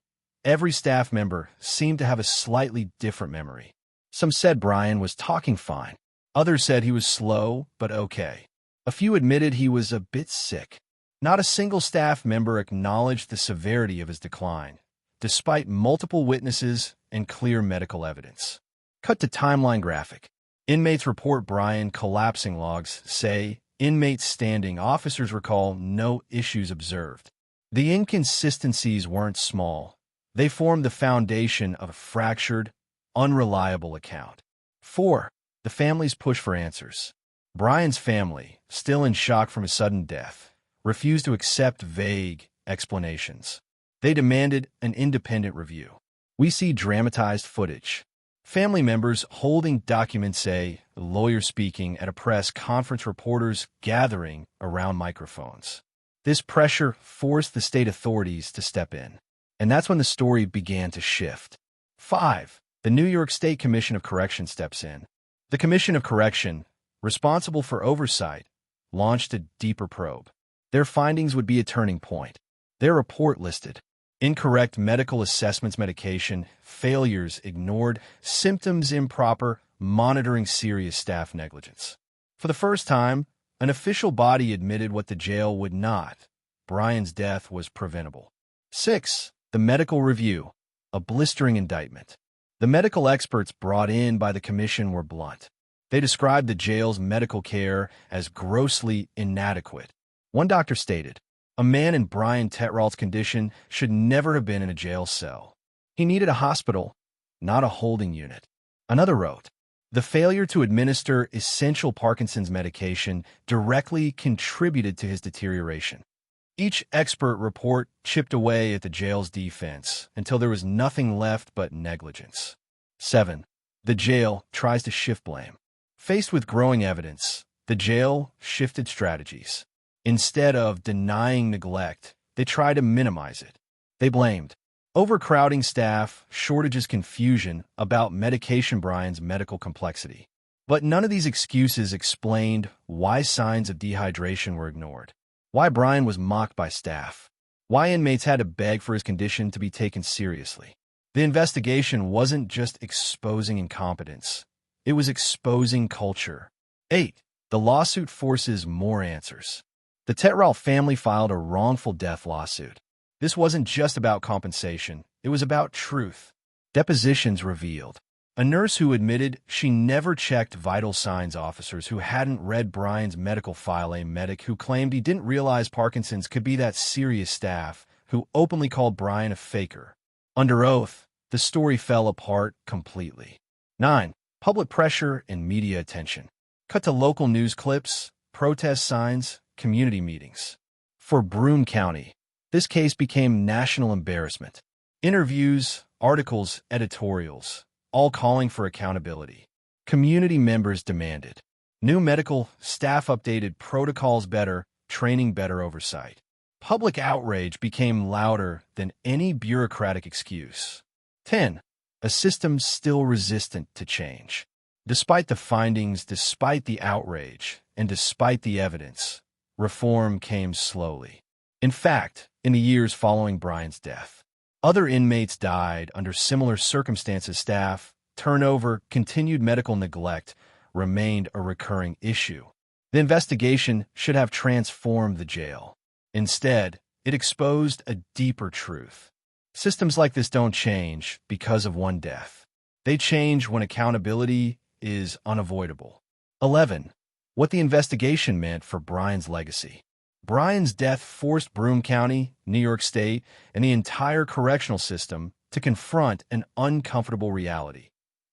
Every staff member seemed to have a slightly different memory. Some said Brian was talking fine. Others said he was slow, but okay. A few admitted he was a bit sick. Not a single staff member acknowledged the severity of his decline, despite multiple witnesses and clear medical evidence. Cut to timeline graphic. Inmates report Brian collapsing, logs say inmates standing, officers recall no issues observed. The inconsistencies weren't small. They formed the foundation of a fractured, unreliable account. 4. The family's push for answers. Brian's family, still in shock from his sudden death, refused to accept vague explanations. They demanded an independent review. We see dramatized footage. Family members holding documents, say, lawyers speaking at a press conference, reporters gathering around microphones. This pressure forced the state authorities to step in. And that's when the story began to shift. 5. The New York State Commission of Correction steps in. The Commission of Correction, responsible for oversight, launched a deeper probe. Their findings would be a turning point. Their report listed incorrect medical assessments, medication, failures ignored, symptoms improper, monitoring, serious staff negligence. For the first time, an official body admitted what the jail would not. Brian's death was preventable. 6. The medical review, a blistering indictment. The medical experts brought in by the commission were blunt. They described the jail's medical care as grossly inadequate. One doctor stated, "A man in Brian Tetrault's condition should never have been in a jail cell. He needed a hospital, not a holding unit." Another wrote, "The failure to administer essential Parkinson's medication directly contributed to his deterioration." Each expert report chipped away at the jail's defense until there was nothing left but negligence. 7. The jail tries to shift blame. Faced with growing evidence, the jail shifted strategies. Instead of denying neglect, they tried to minimize it. They blamed overcrowding staff, shortages, confusion about medication, Brian's medical complexity. But none of these excuses explained why signs of dehydration were ignored. Why Brian was mocked by staff. Why inmates had to beg for his condition to be taken seriously. The investigation wasn't just exposing incompetence. It was exposing culture. 8. The lawsuit forces more answers. The Tetrault family filed a wrongful death lawsuit. This wasn't just about compensation. It was about truth. Depositions revealed a nurse who admitted she never checked vital signs, officers who hadn't read Brian's medical file, a medic who claimed he didn't realize Parkinson's could be that serious, staff who openly called Brian a faker. Under oath, the story fell apart completely. 9. Public pressure and media attention. Cut to local news clips, protest signs, community meetings. For Broome County, this case became national embarrassment. Interviews, articles, editorials, all calling for accountability. Community members demanded new medical staff, updated protocols, better training, better oversight. Public outrage became louder than any bureaucratic excuse. 10. A system still resistant to change. Despite the findings, despite the outrage, and despite the evidence, reform came slowly. In fact, in the years following Brian's death, other inmates died under similar circumstances. Staff turnover, continued medical neglect remained a recurring issue. The investigation should have transformed the jail. Instead, it exposed a deeper truth. Systems like this don't change because of one death. They change when accountability is unavoidable. 11. What the investigation meant for Brian's legacy. Brian's death forced Broome County, New York State, and the entire correctional system to confront an uncomfortable reality.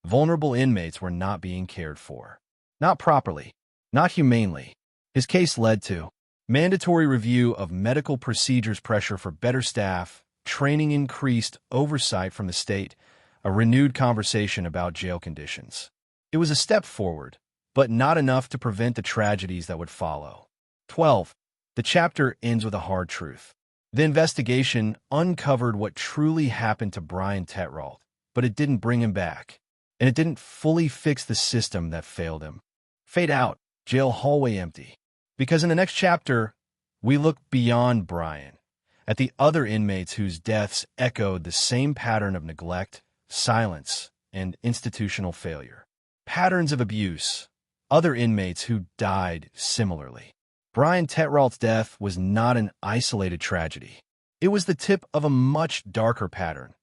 Vulnerable inmates were not being cared for. Not properly. Not humanely. His case led to mandatory review of medical procedures, pressure for better staff, training, increased oversight from the state, a renewed conversation about jail conditions. It was a step forward, but not enough to prevent the tragedies that would follow. 12. The chapter ends with a hard truth. The investigation uncovered what truly happened to Brian Tetrault, but it didn't bring him back, and it didn't fully fix the system that failed him. Fade out, jail hallway empty. Because in the next chapter, we look beyond Brian, at the other inmates whose deaths echoed the same pattern of neglect, silence, and institutional failure. Patterns of abuse, other inmates who died similarly. Brian Tetrault's death was not an isolated tragedy. It was the tip of a much darker pattern,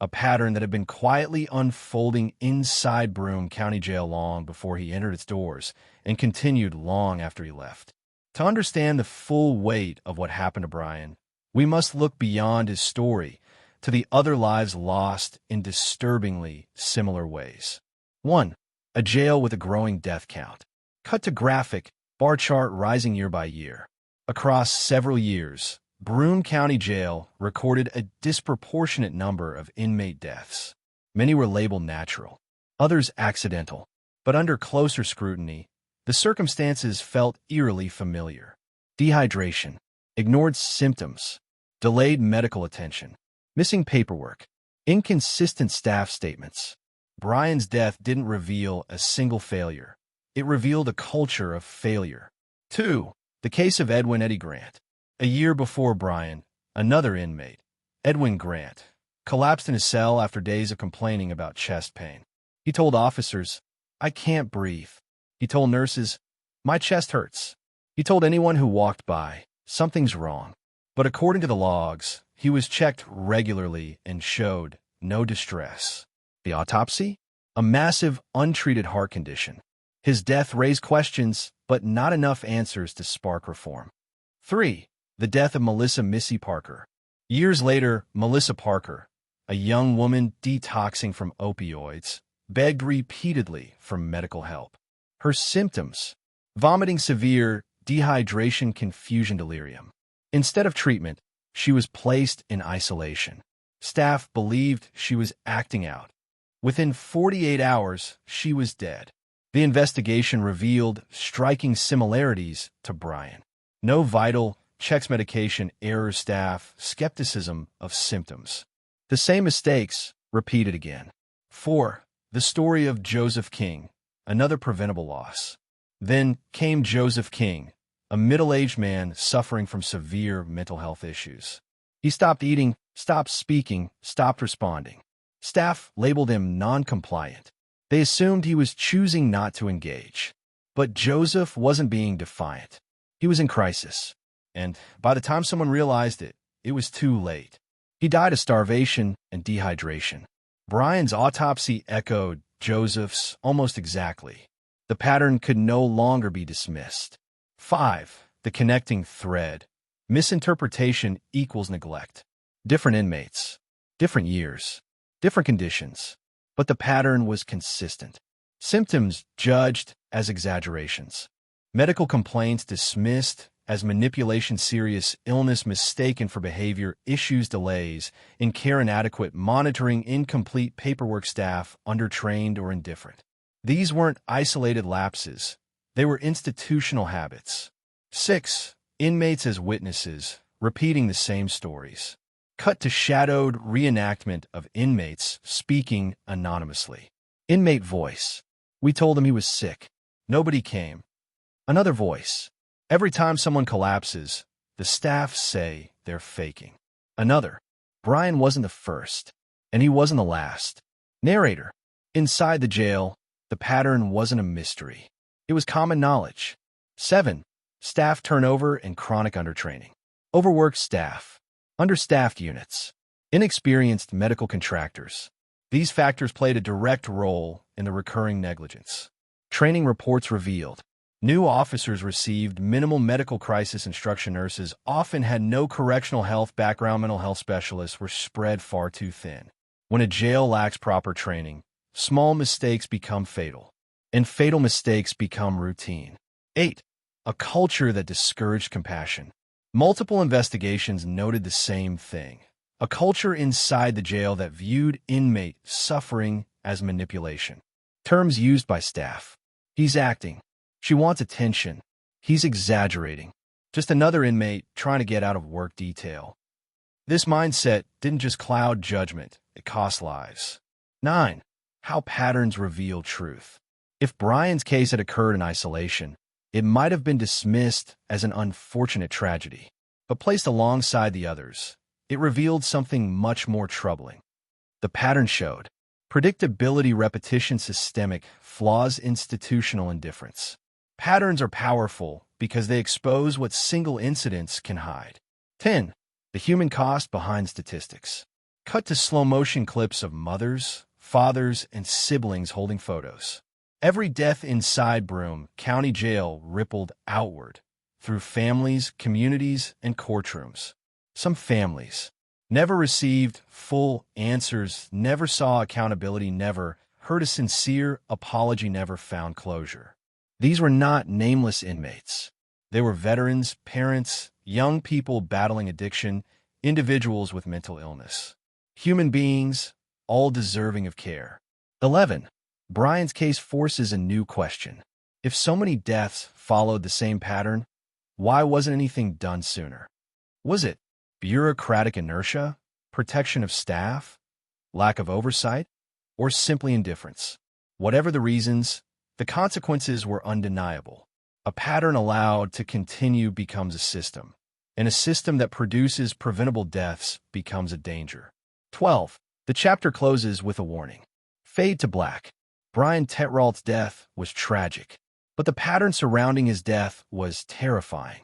a pattern that had been quietly unfolding inside Broome County Jail long before he entered its doors and continued long after he left. To understand the full weight of what happened to Brian, we must look beyond his story to the other lives lost in disturbingly similar ways. 1. A jail with a growing death count. Cut to graphic, bar chart rising year by year. Across several years, Broome County Jail recorded a disproportionate number of inmate deaths. Many were labeled natural, others accidental, but under closer scrutiny, the circumstances felt eerily familiar. Dehydration, ignored symptoms, delayed medical attention, missing paperwork, inconsistent staff statements. Brian's death didn't reveal a single failure. It revealed a culture of failure. 2. The case of Edwin Eddie Grant. A year before Brian, another inmate, Edwin Grant, collapsed in his cell after days of complaining about chest pain. He told officers, "I can't breathe." He told nurses, "My chest hurts." He told anyone who walked by, "Something's wrong." But according to the logs, he was checked regularly and showed no distress. The autopsy? A massive, untreated heart condition. His death raised questions, but not enough answers to spark reform. 3. The death of Melissa "Missy" Parker. Years later, Melissa Parker, a young woman detoxing from opioids, begged repeatedly for medical help. Her symptoms: vomiting, severe dehydration, confusion, delirium. Instead of treatment, she was placed in isolation. Staff believed she was acting out. Within 48 hours, she was dead. The investigation revealed striking similarities to Brian. No vital checks, medication errors, staff skepticism of symptoms. The same mistakes repeated again. 4. The story of Joseph King, another preventable loss. Then came Joseph King, a middle-aged man suffering from severe mental health issues. He stopped eating, stopped speaking, stopped responding. Staff labeled him non-compliant. They assumed he was choosing not to engage. But Joseph wasn't being defiant. He was in crisis. And by the time someone realized it, it was too late. He died of starvation and dehydration. Brian's autopsy echoed Joseph's almost exactly. The pattern could no longer be dismissed. 5. The connecting thread. Misinterpretation equals neglect. Different inmates, different years, different conditions, but the pattern was consistent. Symptoms judged as exaggerations. Medical complaints dismissed as manipulation, serious illness mistaken for behavior, issues delays, in care inadequate, monitoring incomplete, paperwork, staff undertrained or indifferent. These weren't isolated lapses. They were institutional habits. 6. Inmates as witnesses, repeating the same stories. Cut to shadowed reenactment of inmates speaking anonymously. Inmate voice. We told him he was sick. Nobody came. Another voice. Every time someone collapses, the staff say they're faking. Another. Brian wasn't the first, and he wasn't the last. Narrator. Inside the jail, the pattern wasn't a mystery. It was common knowledge. 7. Staff turnover and chronic undertraining. Overworked staff. Understaffed units. Inexperienced medical contractors. These factors played a direct role in the recurring negligence. Training reports revealed. New officers received minimal medical crisis instruction. Nurses often had no correctional health background. Mental health specialists were spread far too thin. When a jail lacks proper training, small mistakes become fatal, and fatal mistakes become routine. 8. A culture that discouraged compassion. Multiple investigations noted the same thing. A culture inside the jail that viewed inmate suffering as manipulation. Terms used by staff. He's acting. She wants attention. He's exaggerating. Just another inmate trying to get out of work detail. This mindset didn't just cloud judgment, it cost lives. 9. How patterns reveal truth. If Brian's case had occurred in isolation, it might have been dismissed as an unfortunate tragedy. But placed alongside the others, it revealed something much more troubling. The pattern showed predictability, repetition, systemic flaws, institutional indifference. Patterns are powerful because they expose what single incidents can hide. 10. The human cost behind statistics. Cut to slow-motion clips of mothers, fathers, and siblings holding photos. Every death inside Broome County Jail rippled outward through families, communities, and courtrooms. Some families never received full answers, never saw accountability, never heard a sincere apology, never found closure. These were not nameless inmates. They were veterans, parents, young people battling addiction, individuals with mental illness. Human beings, all deserving of care. 11. Brian's case forces a new question. If so many deaths followed the same pattern, why wasn't anything done sooner? Was it bureaucratic inertia, protection of staff, lack of oversight, or simply indifference? Whatever the reasons, the consequences were undeniable. A pattern allowed to continue becomes a system, and a system that produces preventable deaths becomes a danger. 12. The chapter closes with a warning. Fade to black. Brian Tetrault's death was tragic, but the pattern surrounding his death was terrifying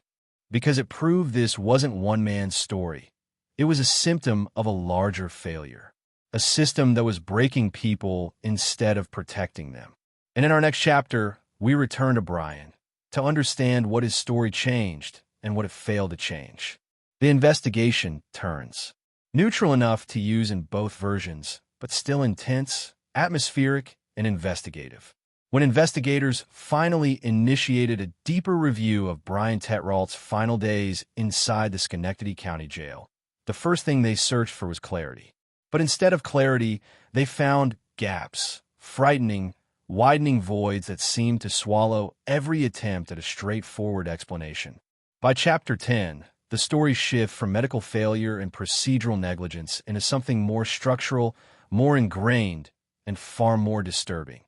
because it proved this wasn't one man's story. It was a symptom of a larger failure, a system that was breaking people instead of protecting them. And in our next chapter, we return to Brian to understand what his story changed and what it failed to change. The investigation turns. Neutral enough to use in both versions, but still intense, atmospheric, and investigative. When investigators finally initiated a deeper review of Brian Tetrault's final days inside the Schenectady County Jail, the first thing they searched for was clarity. But instead of clarity, they found gaps, frightening, widening voids that seemed to swallow every attempt at a straightforward explanation. By Chapter 10, the story shifts from medical failure and procedural negligence into something more structural, more ingrained, and far more disturbing.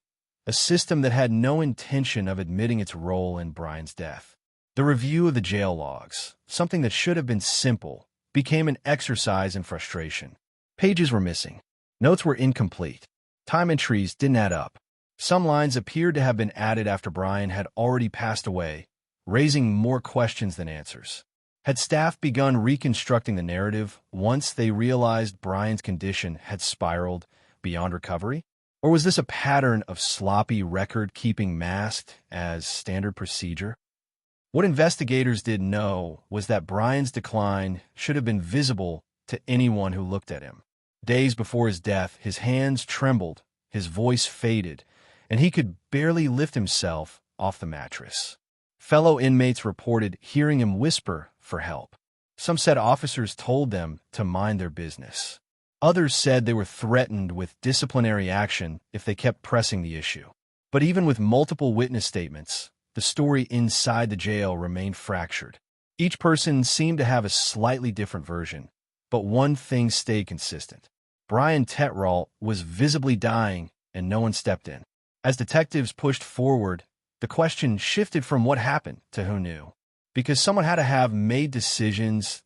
A system that had no intention of admitting its role in Brian's death. The review of the jail logs, something that should have been simple, became an exercise in frustration. Pages were missing. Notes were incomplete. Time entries didn't add up. Some lines appeared to have been added after Brian had already passed away, raising more questions than answers. Had staff begun reconstructing the narrative once they realized Brian's condition had spiraled beyond recovery? Or was this a pattern of sloppy record-keeping masked as standard procedure? What investigators didn't know was that Brian's decline should have been visible to anyone who looked at him. Days before his death, his hands trembled, his voice faded, and he could barely lift himself off the mattress. Fellow inmates reported hearing him whisper for help. Some said officers told them to mind their business. Others said they were threatened with disciplinary action if they kept pressing the issue. But even with multiple witness statements, the story inside the jail remained fractured. Each person seemed to have a slightly different version, but one thing stayed consistent. Brian Tetrault was visibly dying, and no one stepped in. As detectives pushed forward, the question shifted from what happened to who knew. Because someone had to have made decisions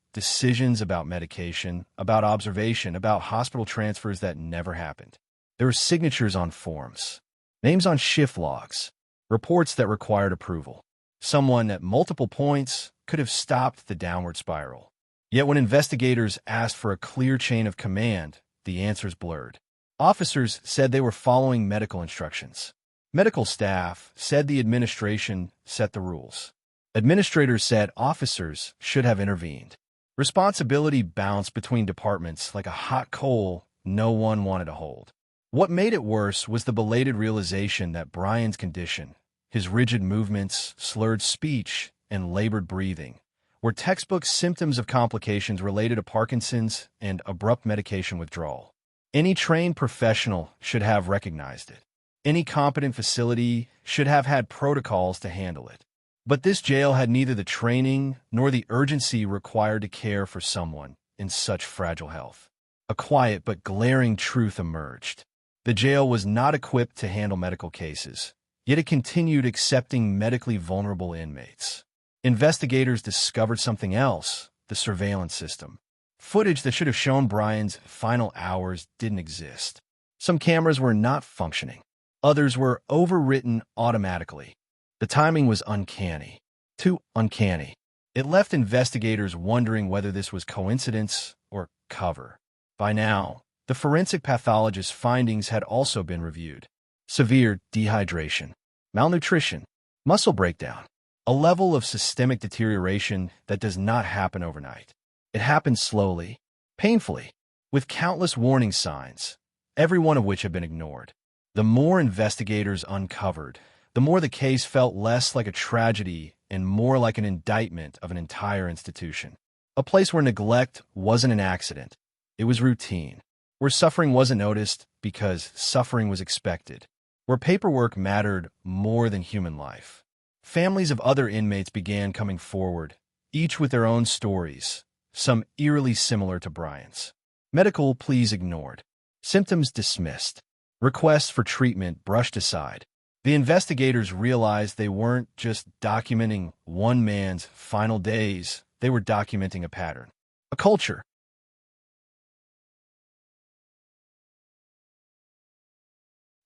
about medication, about observation, about hospital transfers that never happened. There were signatures on forms, names on shift logs, reports that required approval. Someone at multiple points could have stopped the downward spiral. Yet when investigators asked for a clear chain of command, the answers blurred. Officers said they were following medical instructions. Medical staff said the administration set the rules. Administrators said officers should have intervened. Responsibility bounced between departments like a hot coal no one wanted to hold. What made it worse was the belated realization that Brian's condition, his rigid movements, slurred speech, and labored breathing, were textbook symptoms of complications related to Parkinson's and abrupt medication withdrawal. Any trained professional should have recognized it. Any competent facility should have had protocols to handle it. But this jail had neither the training nor the urgency required to care for someone in such fragile health. A quiet but glaring truth emerged. The jail was not equipped to handle medical cases, yet it continued accepting medically vulnerable inmates. Investigators discovered something else: the surveillance system. Footage that should have shown Brian's final hours didn't exist. Some cameras were not functioning. Others were overwritten automatically. The timing was uncanny. Too uncanny. It left investigators wondering whether this was coincidence or cover. By now, the forensic pathologist's findings had also been reviewed. Severe dehydration, malnutrition, muscle breakdown, a level of systemic deterioration that does not happen overnight. It happened slowly, painfully, with countless warning signs, every one of which had been ignored. The more investigators uncovered, the more the case felt less like a tragedy and more like an indictment of an entire institution. A place where neglect wasn't an accident. It was routine. Where suffering wasn't noticed because suffering was expected. Where paperwork mattered more than human life. Families of other inmates began coming forward, each with their own stories, some eerily similar to Brian's. Medical pleas ignored. Symptoms dismissed. Requests for treatment brushed aside. The investigators realized they weren't just documenting one man's final days, they were documenting a pattern, a culture.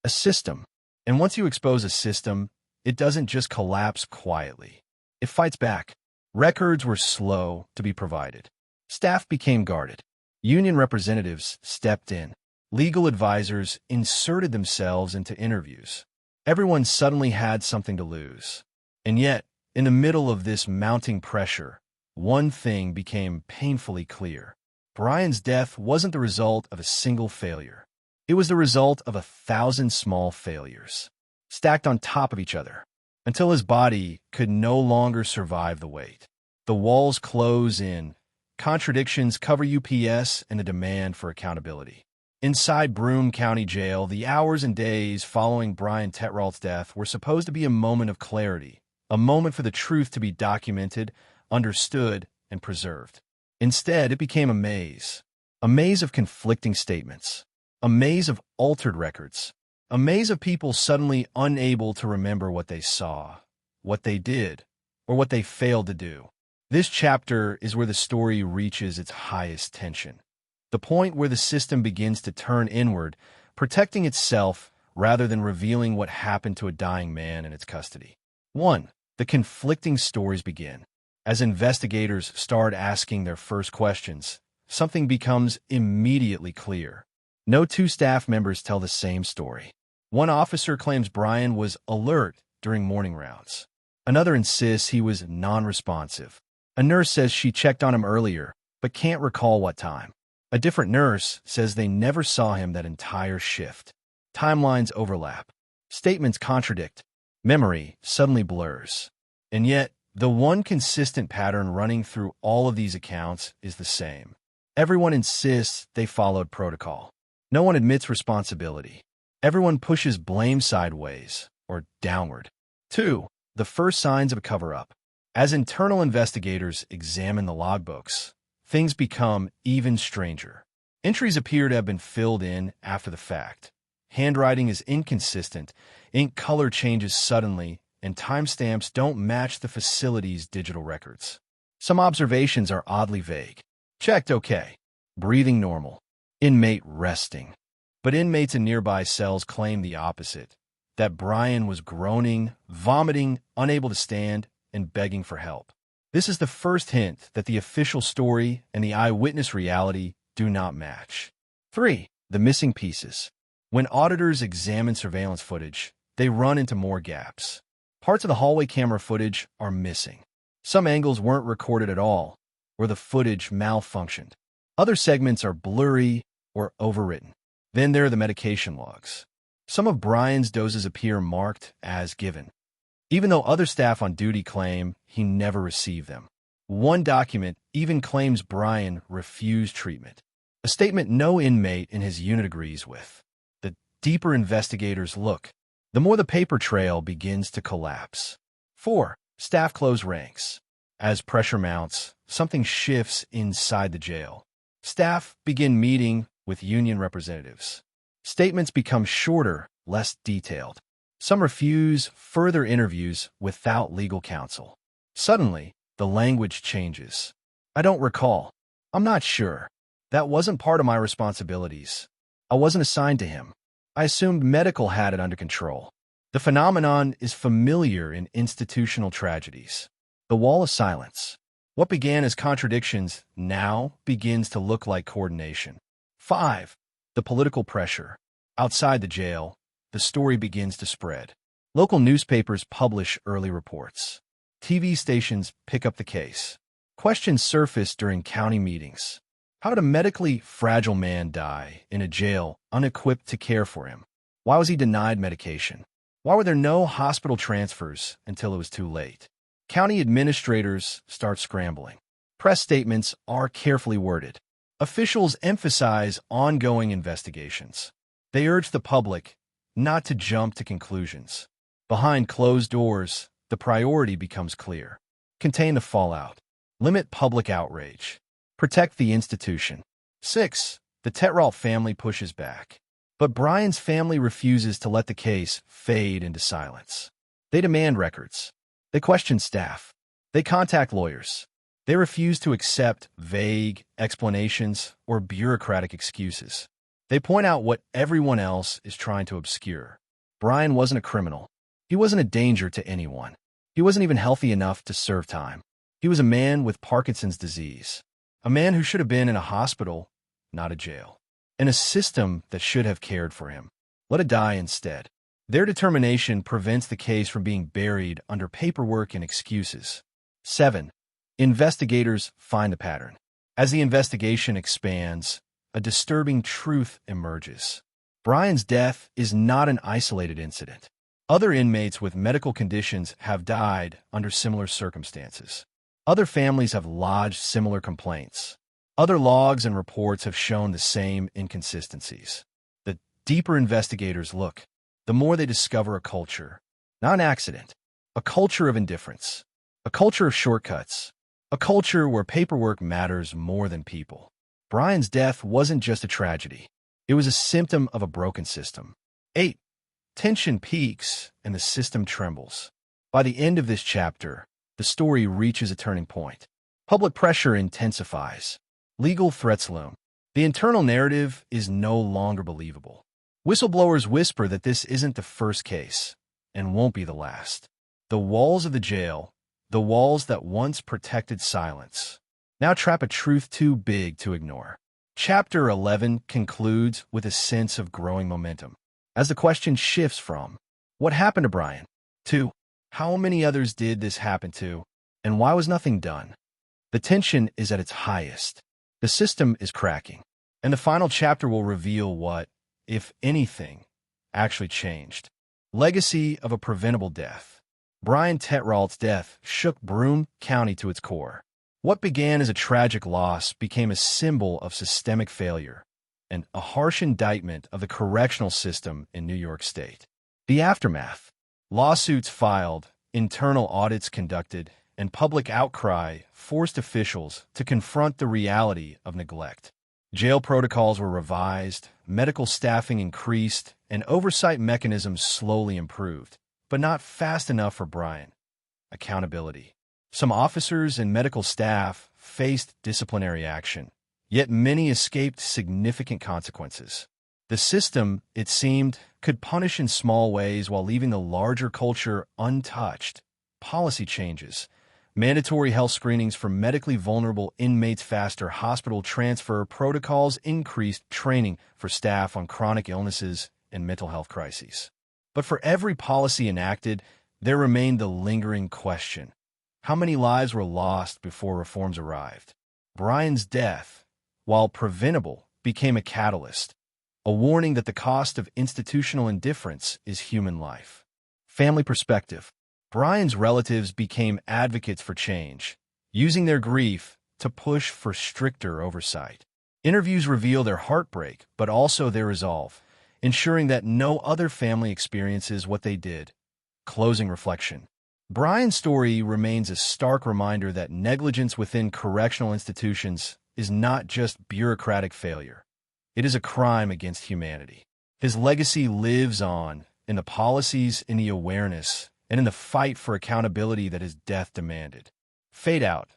A system. And once you expose a system, it doesn't just collapse quietly. It fights back. Records were slow to be provided. Staff became guarded. Union representatives stepped in. Legal advisors inserted themselves into interviews. Everyone suddenly had something to lose. And yet, in the middle of this mounting pressure, one thing became painfully clear. Brian's death wasn't the result of a single failure. It was the result of 1,000 small failures, stacked on top of each other, until his body could no longer survive the weight. The walls close in, contradictions cover UPS, and a demand for accountability. Inside Broome County Jail, the hours and days following Brian Tetrault's death were supposed to be a moment of clarity, a moment for the truth to be documented, understood, and preserved. Instead, it became a maze of conflicting statements, a maze of altered records, a maze of people suddenly unable to remember what they saw, what they did, or what they failed to do. This chapter is where the story reaches its highest tension. the point where the system begins to turn inward, protecting itself rather than revealing what happened to a dying man in its custody. 1. The conflicting stories begin. As investigators start asking their first questions, something becomes immediately clear. No two staff members tell the same story. One officer claims Brian was alert during morning rounds. Another insists he was non-responsive. A nurse says she checked on him earlier, but can't recall what time. A different nurse says they never saw him that entire shift. Timelines overlap. Statements contradict. Memory suddenly blurs. And yet, the one consistent pattern running through all of these accounts is the same. Everyone insists they followed protocol. No one admits responsibility. Everyone pushes blame sideways or downward. 2. The first signs of a cover-up. As internal investigators examine the logbooks, things become even stranger. Entries appear to have been filled in after the fact. Handwriting is inconsistent, ink color changes suddenly, and timestamps don't match the facility's digital records. Some observations are oddly vague. Checked okay. Breathing normal. Inmate resting. But inmates in nearby cells claim the opposite, that Brian was groaning, vomiting, unable to stand, and begging for help. This is the first hint that the official story and the eyewitness reality do not match. 3. The missing pieces. When auditors examine surveillance footage, they run into more gaps. Parts of the hallway camera footage are missing. Some angles weren't recorded at all, or the footage malfunctioned. Other segments are blurry or overwritten. Then there are the medication logs. Some of Brian's doses appear marked as given, even though other staff on duty claim he never received them. One document even claims Brian refused treatment, a statement no inmate in his unit agrees with. The deeper investigators look, the more the paper trail begins to collapse. 4. Staff close ranks. As pressure mounts, something shifts inside the jail. Staff begin meeting with union representatives. Statements become shorter, less detailed. Some refuse further interviews without legal counsel. Suddenly, the language changes. I don't recall. I'm not sure. That wasn't part of my responsibilities. I wasn't assigned to him. I assumed medical had it under control. The phenomenon is familiar in institutional tragedies. The wall of silence. What began as contradictions now begins to look like coordination. 5. The political pressure. Outside the jail, the story begins to spread. Local newspapers publish early reports. TV stations pick up the case. Questions surface during county meetings. How did a medically fragile man die in a jail unequipped to care for him? Why was he denied medication? Why were there no hospital transfers until it was too late? County administrators start scrambling. Press statements are carefully worded. Officials emphasize ongoing investigations. They urge the public not to jump to conclusions. Behind closed doors, the priority becomes clear. Contain the fallout. Limit public outrage. Protect the institution. 6. The Tetrault family pushes back. But Brian's family refuses to let the case fade into silence. They demand records. They question staff. They contact lawyers. They refuse to accept vague explanations or bureaucratic excuses. They point out what everyone else is trying to obscure. Brian wasn't a criminal. He wasn't a danger to anyone. He wasn't even healthy enough to serve time. He was a man with Parkinson's disease. A man who should have been in a hospital, not a jail. In a system that should have cared for him. Let it die instead. Their determination prevents the case from being buried under paperwork and excuses. 7. Investigators find the pattern. As the investigation expands, a disturbing truth emerges. Brian's death is not an isolated incident. Other inmates with medical conditions have died under similar circumstances. Other families have lodged similar complaints. Other logs and reports have shown the same inconsistencies. The deeper investigators look, the more they discover a culture, not an accident, a culture of indifference, a culture of shortcuts, a culture where paperwork matters more than people. Brian's death wasn't just a tragedy. It was a symptom of a broken system. 8. Tension peaks and the system trembles. By the end of this chapter, the story reaches a turning point. Public pressure intensifies. Legal threats loom. The internal narrative is no longer believable. Whistleblowers whisper that this isn't the first case, and won't be the last. The walls of the jail, the walls that once protected silence, now trap a truth too big to ignore. Chapter 11 concludes with a sense of growing momentum, as the question shifts from, what happened to Brian? To, how many others did this happen to, and why was nothing done? The tension is at its highest. The system is cracking, and the final chapter will reveal what, if anything, actually changed. Legacy of a preventable death. Brian Tetrault's death shook Broome County to its core. What began as a tragic loss became a symbol of systemic failure and a harsh indictment of the correctional system in New York State. The aftermath. Lawsuits filed, internal audits conducted, and public outcry forced officials to confront the reality of neglect. Jail protocols were revised, medical staffing increased, and oversight mechanisms slowly improved, but not fast enough for Brian. Accountability. Some officers and medical staff faced disciplinary action, yet many escaped significant consequences. The system, it seemed, could punish in small ways while leaving the larger culture untouched. Policy changes. Mandatory health screenings for medically vulnerable inmates, faster hospital transfer protocols, increased training for staff on chronic illnesses and mental health crises. But for every policy enacted, there remained the lingering question. How many lives were lost before reforms arrived? Brian's death, while preventable, became a catalyst, a warning that the cost of institutional indifference is human life. Family perspective. Brian's relatives became advocates for change, using their grief to push for stricter oversight. Interviews reveal their heartbreak, but also their resolve, ensuring that no other family experiences what they did. Closing reflection. Brian's story remains a stark reminder that negligence within correctional institutions is not just bureaucratic failure. It is a crime against humanity. His legacy lives on in the policies, in the awareness, and in the fight for accountability that his death demanded. Fade out.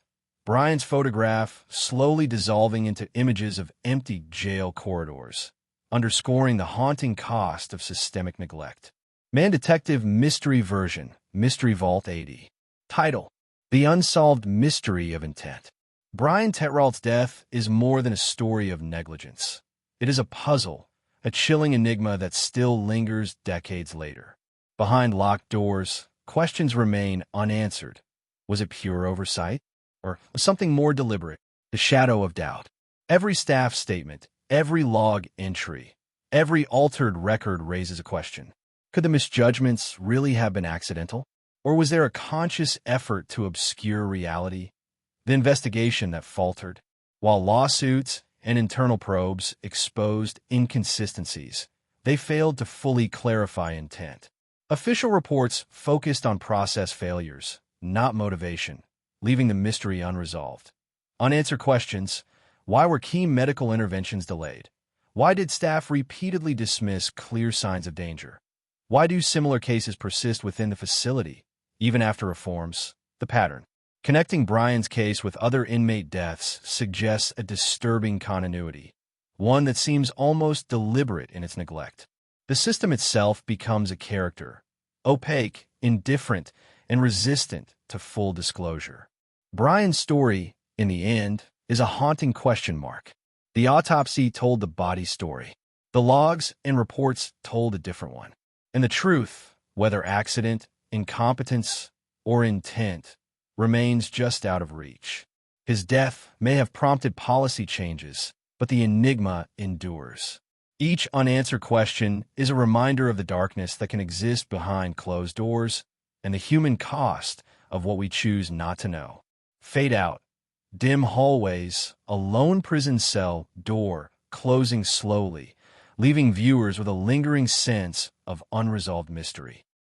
Brian's photograph slowly dissolving into images of empty jail corridors, underscoring the haunting cost of systemic neglect. Man Detective Mystery Version, Mystery Vault 80. Title: The Unsolved Mystery of Intent. Brian Tetrault's death is more than a story of negligence. It is a puzzle, a chilling enigma that still lingers decades later. Behind locked doors, questions remain unanswered. Was it pure oversight? Or something more deliberate? The shadow of doubt. Every staff statement, every log entry, every altered record raises a question. Could the misjudgments really have been accidental? Or was there a conscious effort to obscure reality? The investigation that faltered, while lawsuits and internal probes exposed inconsistencies, they failed to fully clarify intent. Official reports focused on process failures, not motivation, leaving the mystery unresolved. Unanswered questions: why were key medical interventions delayed? Why did staff repeatedly dismiss clear signs of danger? Why do similar cases persist within the facility, even after reforms? The pattern. Connecting Brian's case with other inmate deaths suggests a disturbing continuity, one that seems almost deliberate in its neglect. The system itself becomes a character, opaque, indifferent, and resistant to full disclosure. Brian's story, in the end, is a haunting question mark. The autopsy told the body's story. The logs and reports told a different one. And the truth, whether accident, incompetence, or intent, remains just out of reach. His death may have prompted policy changes, but the enigma endures. Each unanswered question is a reminder of the darkness that can exist behind closed doors and the human cost of what we choose not to know. Fade out. Dim hallways, a lone prison cell door closing slowly, leaving viewers with a lingering sense of unresolved mystery.